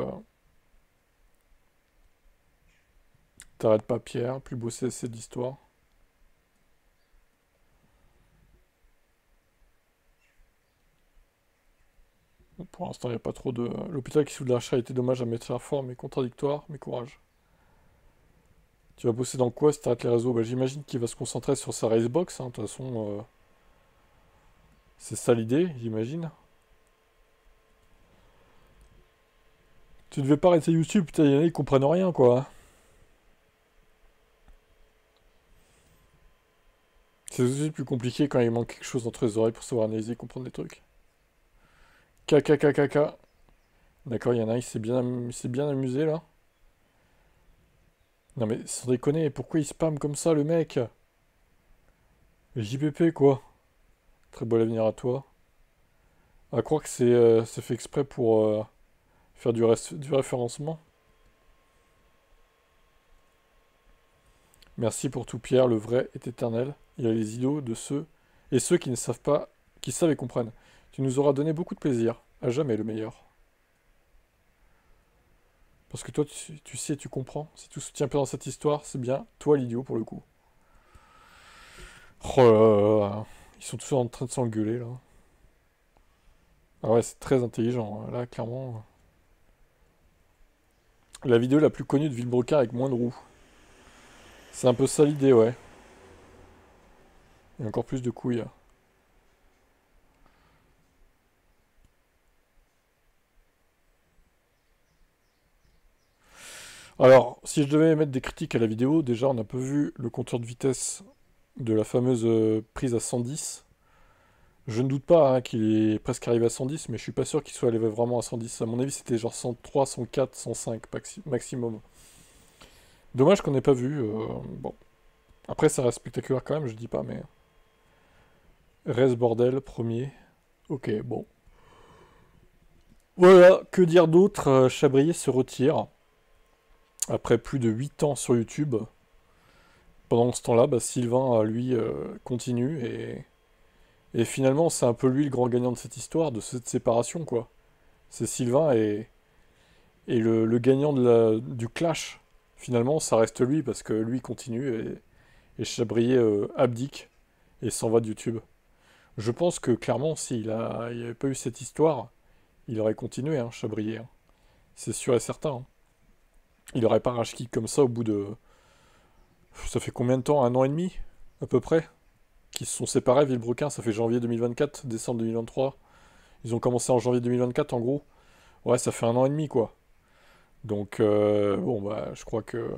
T'arrêtes pas, Pierre, plus bosser assez d'histoire. Bon, pour l'instant, il n'y a pas trop de... L'hôpital qui soude l'achat a été dommage à mettre fort, mais contradictoire, mais courage. Tu vas bosser dans quoi si t'arrêtes les réseaux? Bah, j'imagine qu'il va se concentrer sur sa Racebox, hein, de toute façon... C'est ça l'idée, j'imagine. Tu devais pas arrêter YouTube, putain, il y en a, ils comprennent rien, quoi. C'est aussi plus compliqué quand il manque quelque chose entre les oreilles pour savoir analyser et comprendre des trucs. KKKKK. D'accord, il y en a, il s'est bien amusé, là. Non mais, sans déconner, pourquoi il spam comme ça, le mec? JPP, quoi. Très bon avenir à toi. À croire que c'est fait exprès pour faire du référencement. Merci pour tout, Pierre. Le vrai est éternel. Il a les idiots de ceux et ceux qui ne savent pas, qui savent et comprennent. Tu nous auras donné beaucoup de plaisir. À jamais le meilleur. Parce que toi, tu sais, tu comprends. Si tout se tient pas dans cette histoire, c'est bien toi l'idiot pour le coup. Oh là là là là. Ils sont tous en train de s'engueuler là. Ah ouais, c'est très intelligent. Là, clairement. La vidéo la plus connue de Villebrequin avec moins de roues. C'est un peu ça l'idée, ouais. Il y a encore plus de couilles. Alors, si je devais mettre des critiques à la vidéo, déjà on a peu vu le compteur de vitesse de la fameuse prise à 110. Je ne doute pas hein, qu'il est presque arrivé à 110, mais je suis pas sûr qu'il soit arrivé vraiment à 110. À mon avis, c'était genre 103, 104, 105 maximum. Dommage qu'on n'ait pas vu. Bon. Après, ça reste spectaculaire quand même, je dis pas, mais... Reste bordel, premier. Ok, bon. Voilà, que dire d'autre? Chabrier se retire. Après plus de 8 ans sur YouTube. Pendant ce temps-là, bah, Sylvain, lui, continue. Et finalement, c'est un peu lui le grand gagnant de cette histoire, de cette séparation, quoi. C'est Sylvain et le gagnant du clash. Finalement, ça reste lui, parce que lui continue et Chabrier abdique et s'en va de YouTube. Je pense que, clairement, s'il n'y avait pas eu cette histoire, il aurait continué, hein, Chabrier. Hein. C'est sûr et certain. Hein. Il aurait pas rage kick comme ça au bout de... Ça fait combien de temps? 1 an et demi, à peu près? Qui se sont séparés, Villebrequin, ça fait janvier 2024, décembre 2023. Ils ont commencé en janvier 2024, en gros. Ouais, ça fait 1 an et demi, quoi. Donc, bon, bah, je crois que...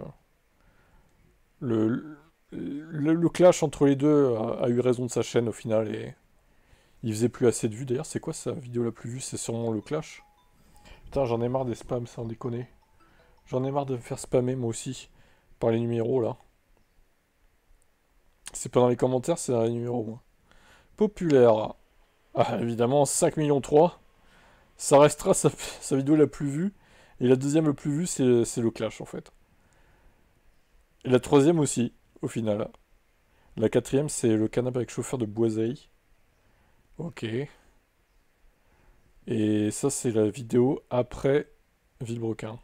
Le clash entre les deux a eu raison de sa chaîne, au final, et... Il faisait plus assez de vues. D'ailleurs, c'est quoi sa vidéo la plus vue? C'est sûrement le clash. Putain, j'en ai marre des spams, sans déconner. J'en ai marre de me faire spammer, moi aussi, par les numéros, là. C'est pas dans les commentaires, c'est dans les numéros, moi. Populaire. Ah, évidemment, 5,3 millions. Ça restera sa vidéo la plus vue. Et la deuxième le plus vue, c'est le clash, en fait. Et la troisième aussi, au final. La quatrième, c'est le canapé avec chauffeur de Boiseille. Ok. Et ça, c'est la vidéo après Villebrequin.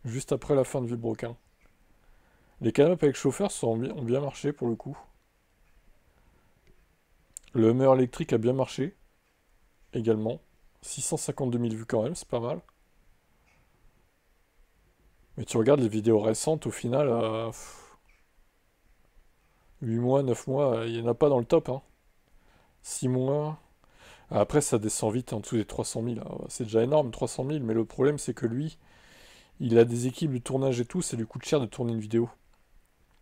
Juste après la fin de Villebrequin. Les canapés avec chauffeur ont bien marché pour le coup. Le Hummer électrique a bien marché. Également. 652 000 vues quand même, c'est pas mal. Mais tu regardes les vidéos récentes, au final, 8 mois, 9 mois, il n'y en a pas dans le top. Hein. 6 mois. Après, ça descend vite en dessous des 300 000. C'est déjà énorme, 300 000. Mais le problème, c'est que lui, il a des équipes de tournage et tout. Ça lui coûte cher de tourner une vidéo.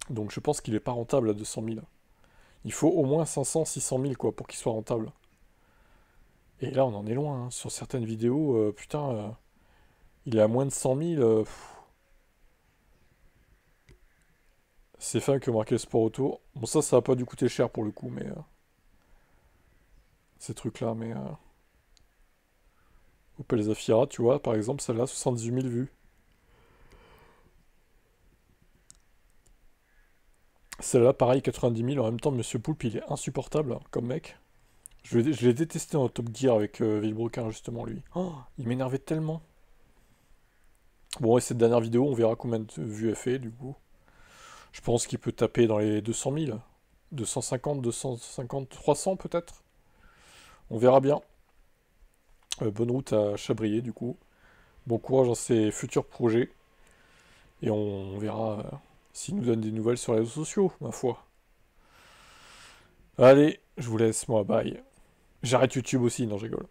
Donc je pense qu'il n'est pas rentable à 200 000. Il faut au moins 500, 600 000 quoi, pour qu'il soit rentable. Et là, on en est loin. Hein. Sur certaines vidéos, putain, il est à moins de 100 000. C'est fin que marqué le sport auto. Bon, ça va pas dû coûter cher pour le coup, mais... ces trucs-là, mais... Opel Zafira, tu vois, par exemple, celle-là, 78 000 vues. Celle-là, pareil, 90 000. En même temps, Monsieur Poulpe, il est insupportable, hein, comme mec. Je l'ai détesté dans Top Gear avec Villebrequin, justement, lui. Oh, il m'énervait tellement. Bon, et cette dernière vidéo, on verra combien de vues elle fait, du coup. Je pense qu'il peut taper dans les 200 000. 250, 250, 300 peut-être. On verra bien. Bonne route à Chabrier, du coup. Bon courage dans ses futurs projets. Et on verra s'il nous donne des nouvelles sur les réseaux sociaux, ma foi. Allez, je vous laisse, moi, bye. J'arrête YouTube aussi, non, je rigole.